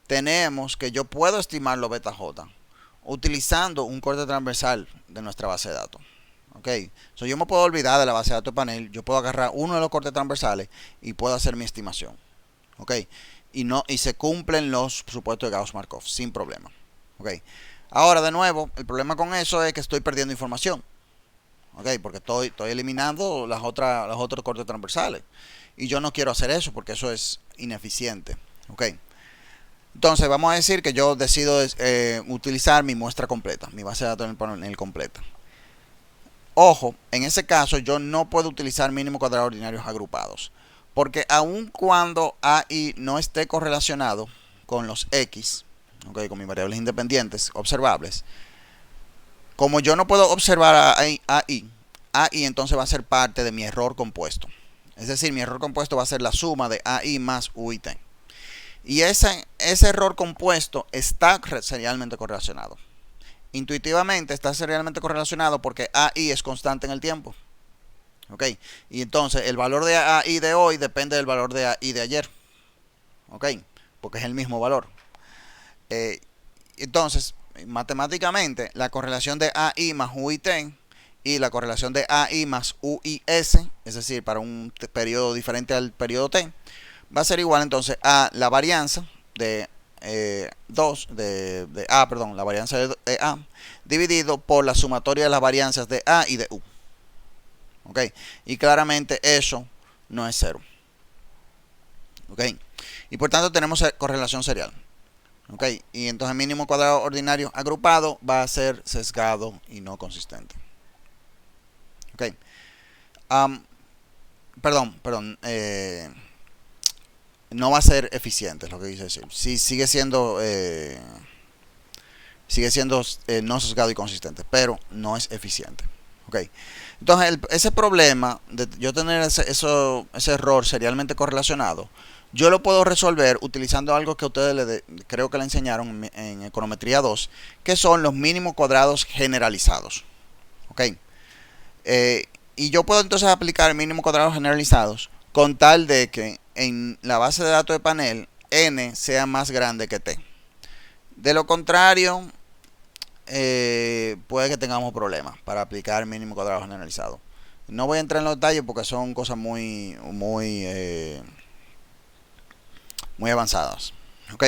tenemos que yo puedo estimar los beta j utilizando un corte transversal de nuestra base de datos. Okay. Yo me puedo olvidar de la base de datos de panel, yo puedo agarrar uno de los cortes transversales y puedo hacer mi estimación. Okay. Y se cumplen los supuestos de Gauss-Markov sin problema. Okay. Ahora, de nuevo, el problema con eso es que estoy perdiendo información. Okay, porque estoy eliminando los otros cortes transversales. Y yo no quiero hacer eso porque eso es ineficiente. Okay. Entonces, vamos a decir que yo decido utilizar mi muestra completa, mi base de datos en el panel completa. Ojo, en ese caso yo no puedo utilizar mínimo cuadrado ordinarios agrupados. Porque aun cuando AI no esté correlacionado con los X, okay, con mis variables independientes observables, como yo no puedo observar a AI entonces va a ser parte de mi error compuesto. Es decir, mi error compuesto va a ser la suma de AI más U y T. Y ese error compuesto está serialmente correlacionado. Intuitivamente está serialmente correlacionado porque AI es constante en el tiempo. ¿Ok? Y entonces el valor de AI de hoy depende del valor de AI de ayer. ¿Ok? Porque es el mismo valor. Entonces, matemáticamente, la correlación de AI más U y T y la correlación de AI más U y S, es decir, para un periodo diferente al periodo T, va a ser igual entonces a la varianza de la varianza de A dividido por la sumatoria de las varianzas de A y de U. ¿Ok? Y claramente eso no es 0. ¿Ok? Y por tanto tenemos correlación serial. ¿Ok? Y entonces mínimo cuadrado ordinario agrupado va a ser sesgado y no consistente. ¿Ok? No va a ser eficiente, es lo que quise decir. Sí, sigue siendo no sesgado y consistente, pero no es eficiente. ¿Ok? Entonces, ese problema de yo tener ese error serialmente correlacionado, yo lo puedo resolver utilizando algo que ustedes creo que le enseñaron en econometría 2, que son los mínimos cuadrados generalizados. ¿Ok? Y yo puedo entonces aplicar mínimos cuadrados generalizados con tal de que en la base de datos de panel n sea más grande que t. De lo contrario, puede que tengamos problemas para aplicar mínimo cuadrado generalizado. No voy a entrar en los detalles porque son cosas muy avanzadas. ¿Ok?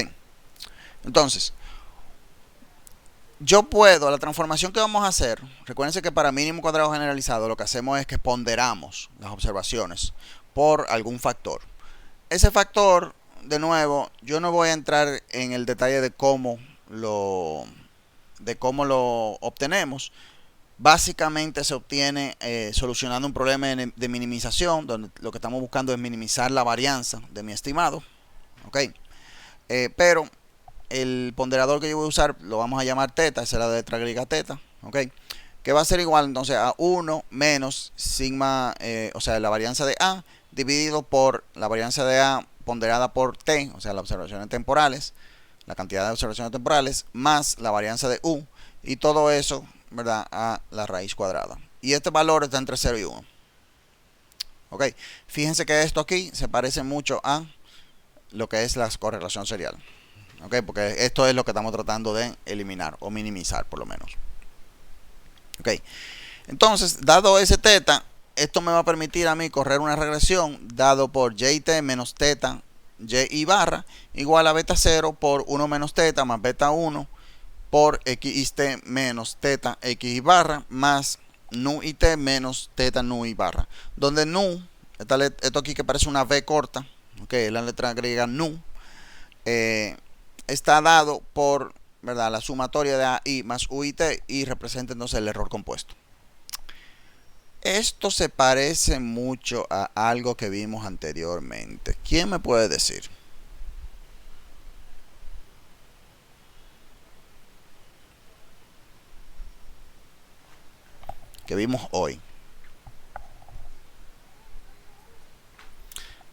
Entonces, la transformación que vamos a hacer, recuérdense que para mínimo cuadrado generalizado lo que hacemos es que ponderamos las observaciones por algún factor. Ese factor, de nuevo, yo no voy a entrar en el detalle de cómo lo obtenemos. Básicamente se obtiene solucionando un problema de minimización, donde lo que estamos buscando es minimizar la varianza de mi estimado. ¿Ok? Pero el ponderador que yo voy a usar lo vamos a llamar teta, esa es la letra griega teta, ¿ok? Que va a ser igual entonces a 1 menos sigma, o sea, la varianza de A dividido por la varianza de A ponderada por T, o sea, las observaciones temporales, la cantidad de observaciones temporales, más la varianza de U, y todo eso, ¿verdad?, a la raíz cuadrada. Y este valor está entre 0 y 1. ¿Ok? Fíjense que esto aquí se parece mucho a lo que es la correlación serial. ¿Ok? Porque esto es lo que estamos tratando de eliminar o minimizar, por lo menos. ¿Ok? Entonces, dado ese teta, esto me va a permitir a mí correr una regresión dado por yt menos teta y barra igual a beta 0 por 1 menos teta más beta 1 por xt menos teta x y barra más nu y t menos teta nu y barra, donde nu, esto aquí que parece una v corta, okay, la letra griega nu, está dado por, ¿verdad?, la sumatoria de a i más u y t, y representa entonces el error compuesto. Esto se parece mucho a algo que vimos anteriormente. ¿Quién me puede decir? Que vimos hoy.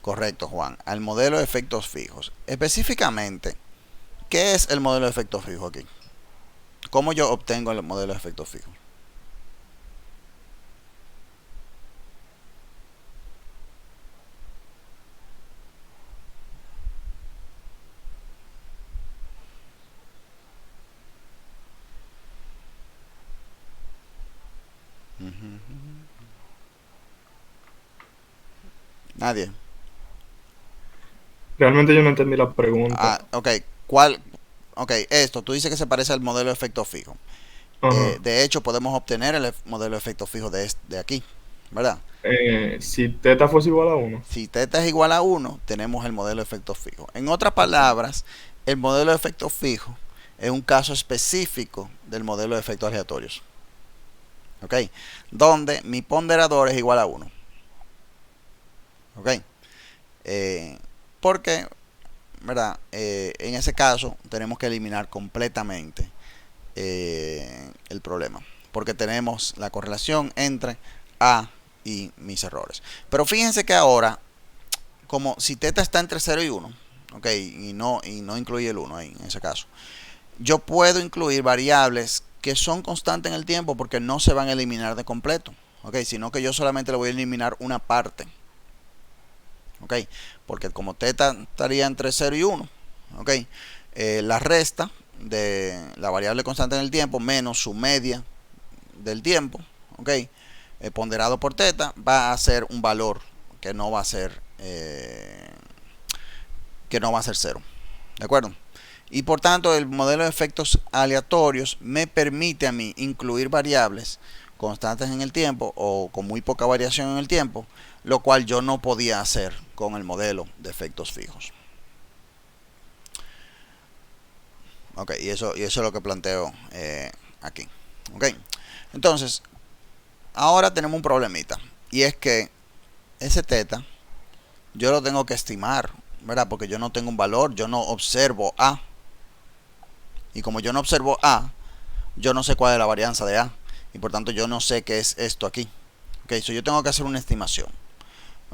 Correcto, Juan. Al modelo de efectos fijos. Específicamente, ¿qué es el modelo de efectos fijos aquí? ¿Cómo yo obtengo el modelo de efectos fijos? Nadie. Realmente yo no entendí la pregunta. Ok. Esto, tú dices que se parece al modelo de efecto fijo. De hecho, podemos obtener el modelo de efecto fijo de aquí, ¿verdad? Si teta fuese igual a 1. Si teta es igual a 1, tenemos el modelo de efecto fijo. En otras palabras, el modelo de efecto fijo es un caso específico del modelo de efectos aleatorios. ¿Ok? Donde mi ponderador es igual a 1. ¿Ok? Porque, ¿verdad? En ese caso tenemos que eliminar completamente el problema, porque tenemos la correlación entre a y mis errores. Pero fíjense que ahora, como si teta está entre 0 y 1, ¿ok? Y no incluye el 1 ahí en ese caso, yo puedo incluir variables que son constantes en el tiempo porque no se van a eliminar de completo, ¿ok? Sino que yo solamente le voy a eliminar una parte. ¿Ok? Porque como teta estaría entre 0 y 1, ¿ok? La resta de la variable constante en el tiempo menos su media del tiempo, ¿ok? Ponderado por teta va a ser un valor que no va a ser 0, ¿de acuerdo? Y por tanto el modelo de efectos aleatorios me permite a mí incluir variables constantes en el tiempo o con muy poca variación en el tiempo, lo cual yo no podía hacer con el modelo de efectos fijos. Ok, y eso es lo que planteo aquí. Ok, entonces ahora tenemos un problemita, y es que ese teta yo lo tengo que estimar, ¿verdad? Porque yo no tengo un valor, yo no observo a, y como yo no observo a, yo no sé cuál es la varianza de a, y por tanto yo no sé qué es esto aquí. Ok, so yo tengo que hacer una estimación.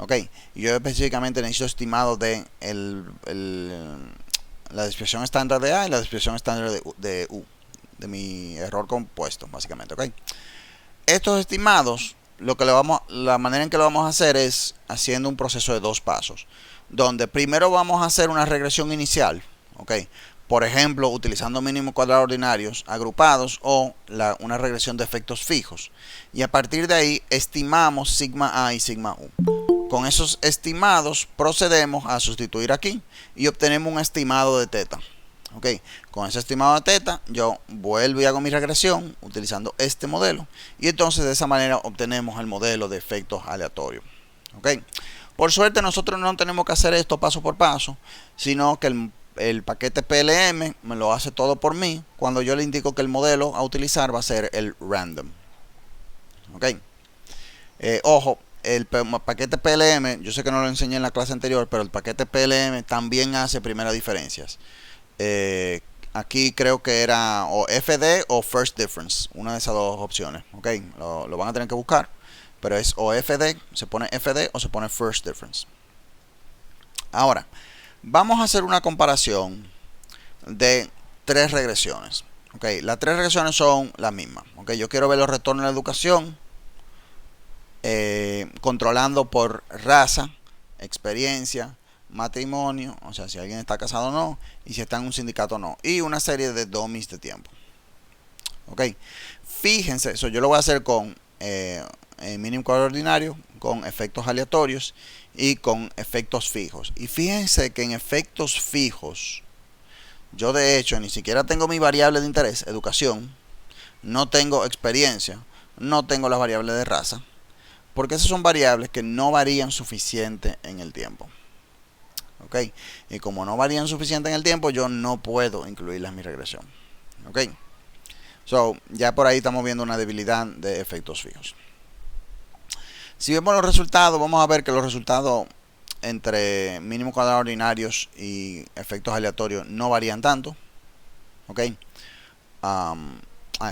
Ok, y yo específicamente necesito estimado de la desviación estándar de a y la desviación estándar de u, de mi error compuesto, básicamente. Ok, estos estimados, la manera en que lo vamos a hacer es haciendo un proceso de 2 pasos, donde primero vamos a hacer una regresión inicial, ok, por ejemplo utilizando mínimos cuadrados ordinarios agrupados o una regresión de efectos fijos, y a partir de ahí estimamos sigma a y sigma u. Con esos estimados procedemos a sustituir aquí y obtenemos un estimado de teta. Ok, con ese estimado de teta yo vuelvo y hago mi regresión utilizando este modelo, y entonces de esa manera obtenemos el modelo de efectos aleatorios. Ok, por suerte nosotros no tenemos que hacer esto paso por paso, sino que el paquete PLM me lo hace todo por mí cuando yo le indico que el modelo a utilizar va a ser el random. Ok, ojo, el paquete PLM, yo sé que no lo enseñé en la clase anterior, pero el paquete PLM también hace primeras diferencias. Aquí creo que era o FD o First Difference, una de esas dos opciones. Ok, lo van a tener que buscar, pero es o FD, se pone FD o se pone First Difference. Ahora vamos a hacer una comparación de 3 regresiones. Ok, las 3 regresiones son las mismas. Ok, yo quiero ver los retornos de la educación, controlando por raza, experiencia, matrimonio, o sea, si alguien está casado o no, y si está en un sindicato o no, y una serie de dummies de tiempo. Ok, fíjense, eso yo lo voy a hacer con mínimo cuadrado ordinario, con efectos aleatorios y con efectos fijos. Y fíjense que en efectos fijos, yo de hecho ni siquiera tengo mi variable de interés, educación, no tengo experiencia, no tengo las variables de raza, porque esas son variables que no varían suficiente en el tiempo. ¿Ok? Y como no varían suficiente en el tiempo, yo no puedo incluirlas en mi regresión. ¿Ok? So, ya por ahí estamos viendo una debilidad de efectos fijos. Si vemos los resultados, vamos a ver que los resultados entre mínimo cuadrado ordinarios y efectos aleatorios no varían tanto. ¿Ok?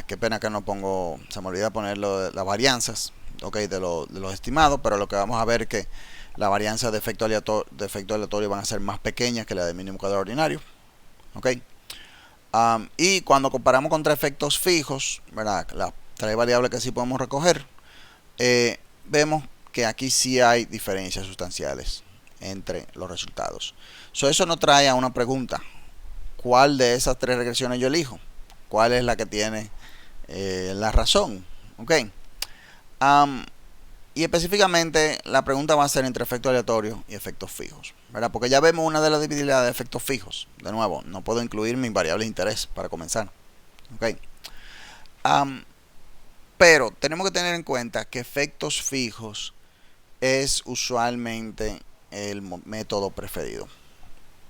Qué pena que no pongo, se me olvida poner las varianzas, ¿ok? de los estimados, pero lo que vamos a ver es que la varianza de efecto aleatorio van a ser más pequeñas que la de mínimo cuadrado ordinario. ¿Ok? Y cuando comparamos contra efectos fijos, ¿verdad? Las tres variables que sí podemos recoger, vemos que aquí sí hay diferencias sustanciales entre los resultados. Eso nos trae a una pregunta: ¿cuál de esas tres regresiones yo elijo? ¿Cuál es la que tiene la razón? ¿Ok? Y específicamente la pregunta va a ser entre efectos aleatorios y efectos fijos, ¿verdad? Porque ya vemos una de las debilidades de efectos fijos. De nuevo, no puedo incluir mi variable de interés para comenzar. ¿Ok? Pero tenemos que tener en cuenta que efectos fijos es usualmente el método preferido.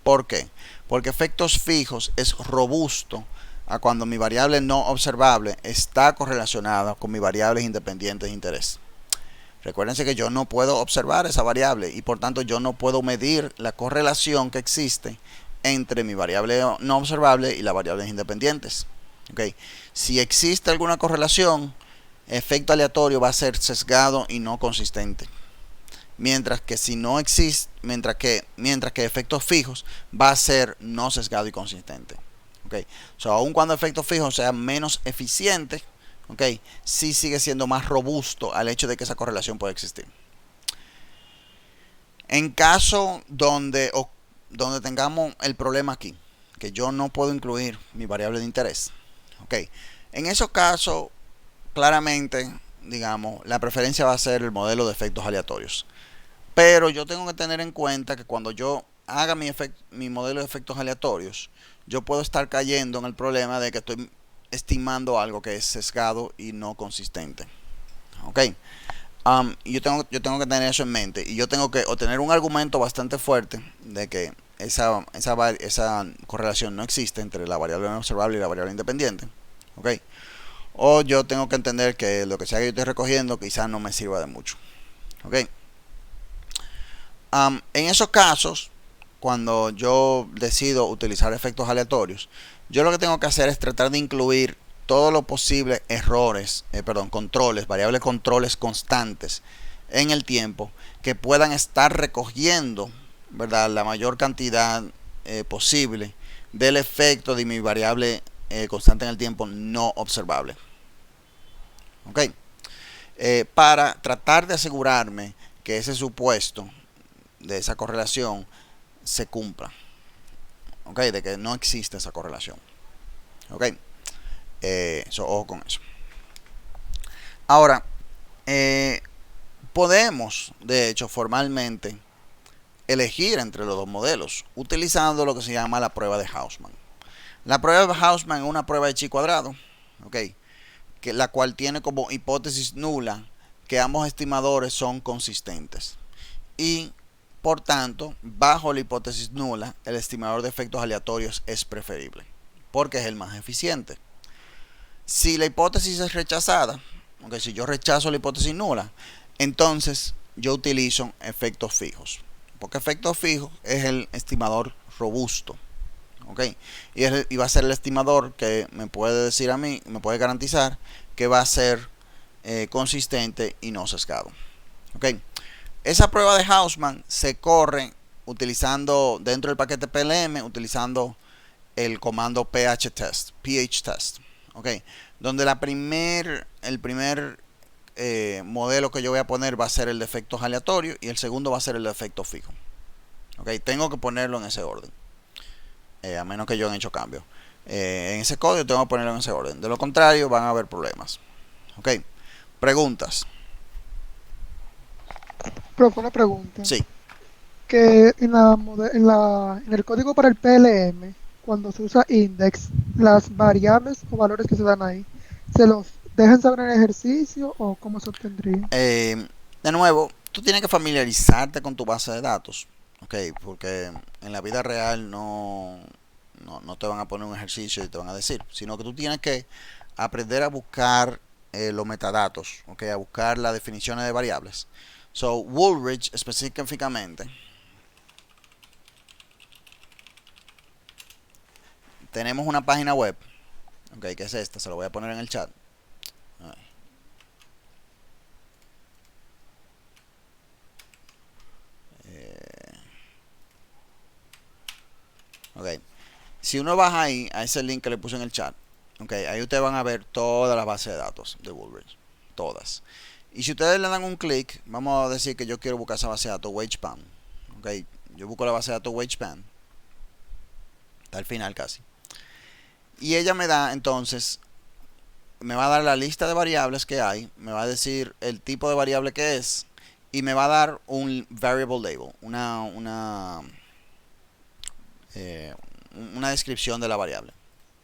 ¿Por qué? Porque efectos fijos es robusto a cuando mi variable no observable está correlacionada con mis variables independientes de interés. Recuérdense que yo no puedo observar esa variable y por tanto yo no puedo medir la correlación que existe entre mi variable no observable y las variables independientes. ¿Okay? Si existe alguna correlación, efecto aleatorio va a ser sesgado y no consistente. Mientras que si no existe, mientras que efectos fijos va a ser no sesgado y consistente. ¿Okay? Aun cuando efectos fijos sean menos eficientes, ¿okay? Sí sigue siendo más robusto al hecho de que esa correlación puede existir. En caso donde tengamos el problema aquí, que yo no puedo incluir mi variable de interés, ¿okay? En esos casos, claramente, digamos, la preferencia va a ser el modelo de efectos aleatorios. Pero yo tengo que tener en cuenta que cuando yo haga mi modelo de efectos aleatorios, yo puedo estar cayendo en el problema de que estoy estimando algo que es sesgado y no consistente. ¿Ok? Y yo tengo que tener eso en mente. Y yo tengo que obtener un argumento bastante fuerte de que esa correlación no existe entre la variable no observable y la variable independiente. ¿Ok? O yo tengo que entender que lo que sea que yo estoy recogiendo quizás no me sirva de mucho. ¿Ok? En esos casos, cuando yo decido utilizar efectos aleatorios, yo lo que tengo que hacer es tratar de incluir todos los posibles controles, variables controles constantes en el tiempo que puedan estar recogiendo, ¿verdad?, la mayor cantidad posible del efecto de mi variable constante en el tiempo no observable. ¿Ok? Para tratar de asegurarme que ese supuesto de esa correlación se cumpla. ¿Ok? De que no existe esa correlación. ¿Ok? Ojo con eso. Ahora, podemos, de hecho, formalmente elegir entre los dos modelos utilizando lo que se llama la prueba de Hausman. La prueba de Hausman es una prueba de chi cuadrado, ¿ok?, la cual tiene como hipótesis nula que ambos estimadores son consistentes. Y por tanto, bajo la hipótesis nula, el estimador de efectos aleatorios es preferible, porque es el más eficiente. Si la hipótesis es rechazada, okay, si yo rechazo la hipótesis nula, entonces yo utilizo efectos fijos, porque efectos fijos es el estimador robusto. Okay. Y va a ser el estimador que me puede decir a mí, me puede garantizar que va a ser consistente y no sesgado. Okay. Esa prueba de Hausman se corre utilizando, dentro del paquete PLM, utilizando el comando pH-test, okay, donde el primer modelo que yo voy a poner va a ser el de efectos aleatorios y el segundo va a ser el de efectos fijos. Okay. Tengo que ponerlo en ese orden. A menos que yo haya hecho cambios en ese código, tengo que ponerlo en ese orden. De lo contrario, van a haber problemas. ¿Ok? Preguntas. Profe, una pregunta. Sí. Que en el código para el PLM, cuando se usa index, las variables o valores que se dan ahí, ¿se los dejan saber en el ejercicio o cómo se obtendría? De nuevo, tú tienes que familiarizarte con tu base de datos, ¿ok? Porque en la vida real no te van a poner un ejercicio y te van a decir, sino que tú tienes que aprender a buscar los metadatos, ¿ok? A buscar las definiciones de variables. So, Woolrich específicamente, tenemos una página web, ¿ok? Que es esta, se lo voy a poner en el chat. Ok. Si uno baja ahí, a ese link que le puse en el chat, okay, ahí ustedes van a ver todas las bases de datos de Woolrich. Todas. Y si ustedes le dan un clic, vamos a decir que yo quiero buscar esa base de datos WageSpan. Okay. Yo busco la base de datos WageSpan. Está al final casi. Y ella me da entonces, me va a dar la lista de variables que hay, me va a decir el tipo de variable que es, y me va a dar un variable label, una descripción de la variable.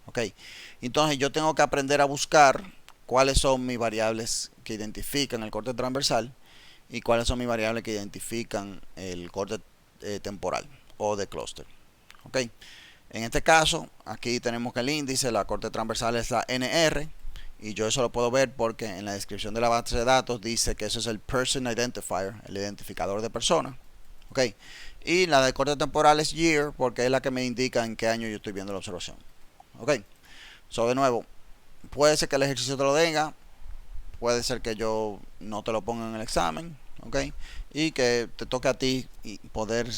Ok, entonces yo tengo que aprender a buscar cuáles son mis variables que identifican el corte transversal y cuáles son mis variables que identifican el corte temporal o de clúster. Ok, en este caso aquí tenemos que el índice, la corte transversal es la NR, y yo eso lo puedo ver porque en la descripción de la base de datos dice que eso es el Person Identifier, el identificador de persona. Ok, y la de corte temporal es year porque es la que me indica en qué año yo estoy viendo la observación. Ok, so de nuevo, puede ser que el ejercicio te lo tenga, puede ser que yo no te lo ponga en el examen, ok, y que te toque a ti y poder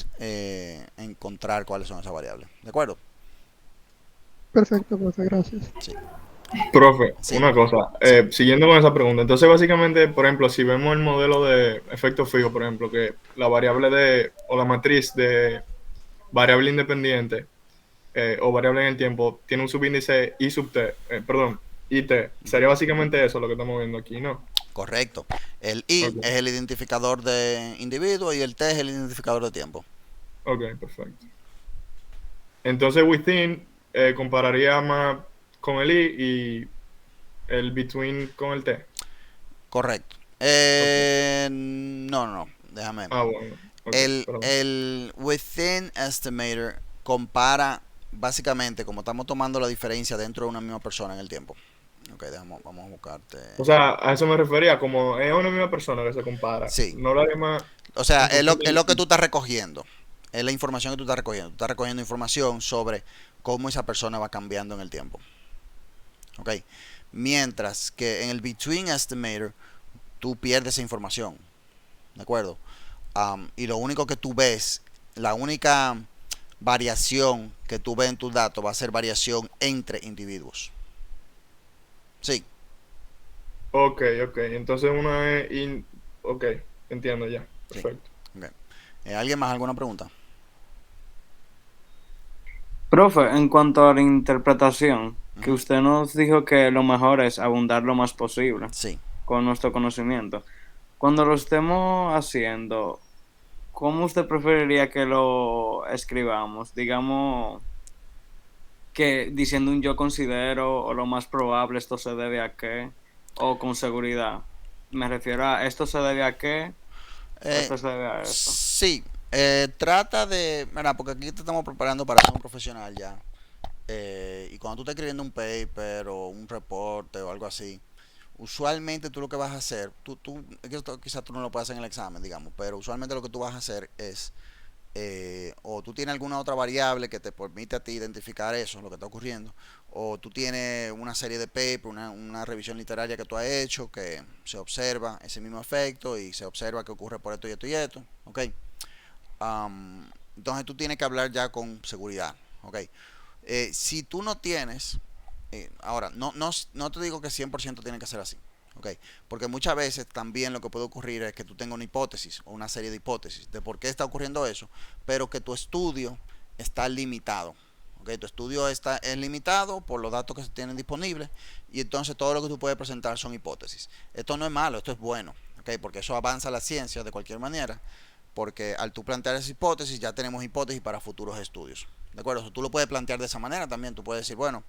encontrar cuáles son esas variables. ¿De acuerdo? Perfecto, profe, gracias. Sí. Profe, Sí. una cosa, Sí. siguiendo con esa pregunta, entonces básicamente, por ejemplo, si vemos el modelo de efecto fijo, por ejemplo, que la variable o la matriz de variable independiente o variable en el tiempo tiene un subíndice I sub t, perdón, IT, sería básicamente eso lo que estamos viendo aquí, ¿no? Correcto. El I Ok, es el identificador de individuo y el T es el identificador de tiempo. ok, perfecto. Entonces, within compararía más con el I y el between con el T. Correcto. Ok. No, déjame. Ah, bueno, ok, perdón. El Within Estimator compara básicamente como estamos tomando la diferencia dentro de una misma persona en el tiempo. Ok, vamos a buscarte. O sea, a eso me refería, como es una misma persona que se compara, Sí, no la demás o sea, en función es del... lo que tú estás recogiendo. Es la información que tú estás recogiendo. Tú estás recogiendo información sobre cómo esa persona va cambiando en el tiempo. Ok. Mientras que en el Between Estimator tú pierdes esa información. ¿De acuerdo? Y lo único que tú ves, la única variación que tú ves en tus datos va a ser variación entre individuos. Sí. Ok, ok, entonces una es... Ok, entiendo ya, Sí. perfecto. Okay. ¿Alguien más? ¿Alguna pregunta? Profe, en cuanto a la interpretación, que Ujú. usted nos dijo que lo mejor es abundar lo más posible Sí. con nuestro conocimiento. Cuando lo estemos haciendo, ¿cómo usted preferiría que lo escribamos? Digamos que diciendo un yo considero o lo más probable esto se debe a qué, o con seguridad. Me refiero a esto se debe a qué o Eh, esto se debe a esto. sí. Trata de... Mira, porque aquí te estamos preparando para ser un profesional ya. Y cuando tú estás escribiendo un paper o un reporte o algo así, usualmente tú lo que vas a hacer, es que esto quizás tú no lo puedas hacer en el examen, digamos, pero usualmente lo que tú vas a hacer es, o tú tienes alguna otra variable que te permite a ti identificar eso, lo que está ocurriendo, o tú tienes una serie de papers, una revisión literaria que tú has hecho, que se observa ese mismo efecto y se observa que ocurre por esto y esto y esto, ¿ok? Entonces tú tienes que hablar ya con seguridad, ¿ok? Si tú no tienes, ahora, no te digo que 100% tiene que ser así, ¿ok? Porque muchas veces también lo que puede ocurrir es que tú tengas una hipótesis o una serie de hipótesis de por qué está ocurriendo eso, pero que tu estudio está limitado, Okay, tu estudio es limitado por los datos que se tienen disponibles y entonces todo lo que tú puedes presentar son hipótesis. Esto no es malo, esto es bueno, okay, porque eso avanza la ciencia de cualquier manera, porque al tú plantear esa hipótesis ya tenemos hipótesis para futuros estudios. ¿De acuerdo? Eso tú lo puedes plantear de esa manera también. Tú puedes decir, bueno,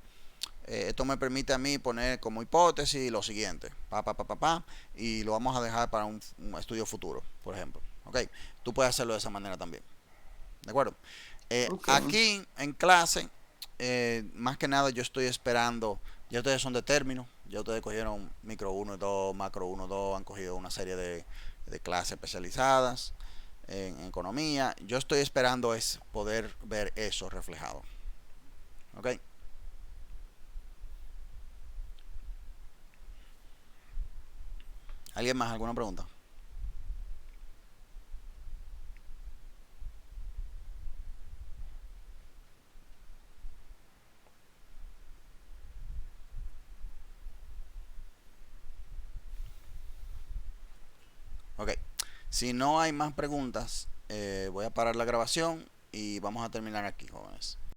esto me permite a mí poner como hipótesis lo siguiente, y lo vamos a dejar para un estudio futuro, por ejemplo. Okay, tú puedes hacerlo de esa manera también. ¿De acuerdo? Ok. Aquí en clase, más que nada yo estoy esperando, ya ustedes son de términos, ya ustedes cogieron micro 1 y 2, macro 1 y 2, han cogido una serie de clases especializadas en economía. Yo estoy esperando es poder ver eso reflejado. ¿Ok? ¿Alguien más? ¿Alguna pregunta? Ok. Si no hay más preguntas, voy a parar la grabación y vamos a terminar aquí, jóvenes.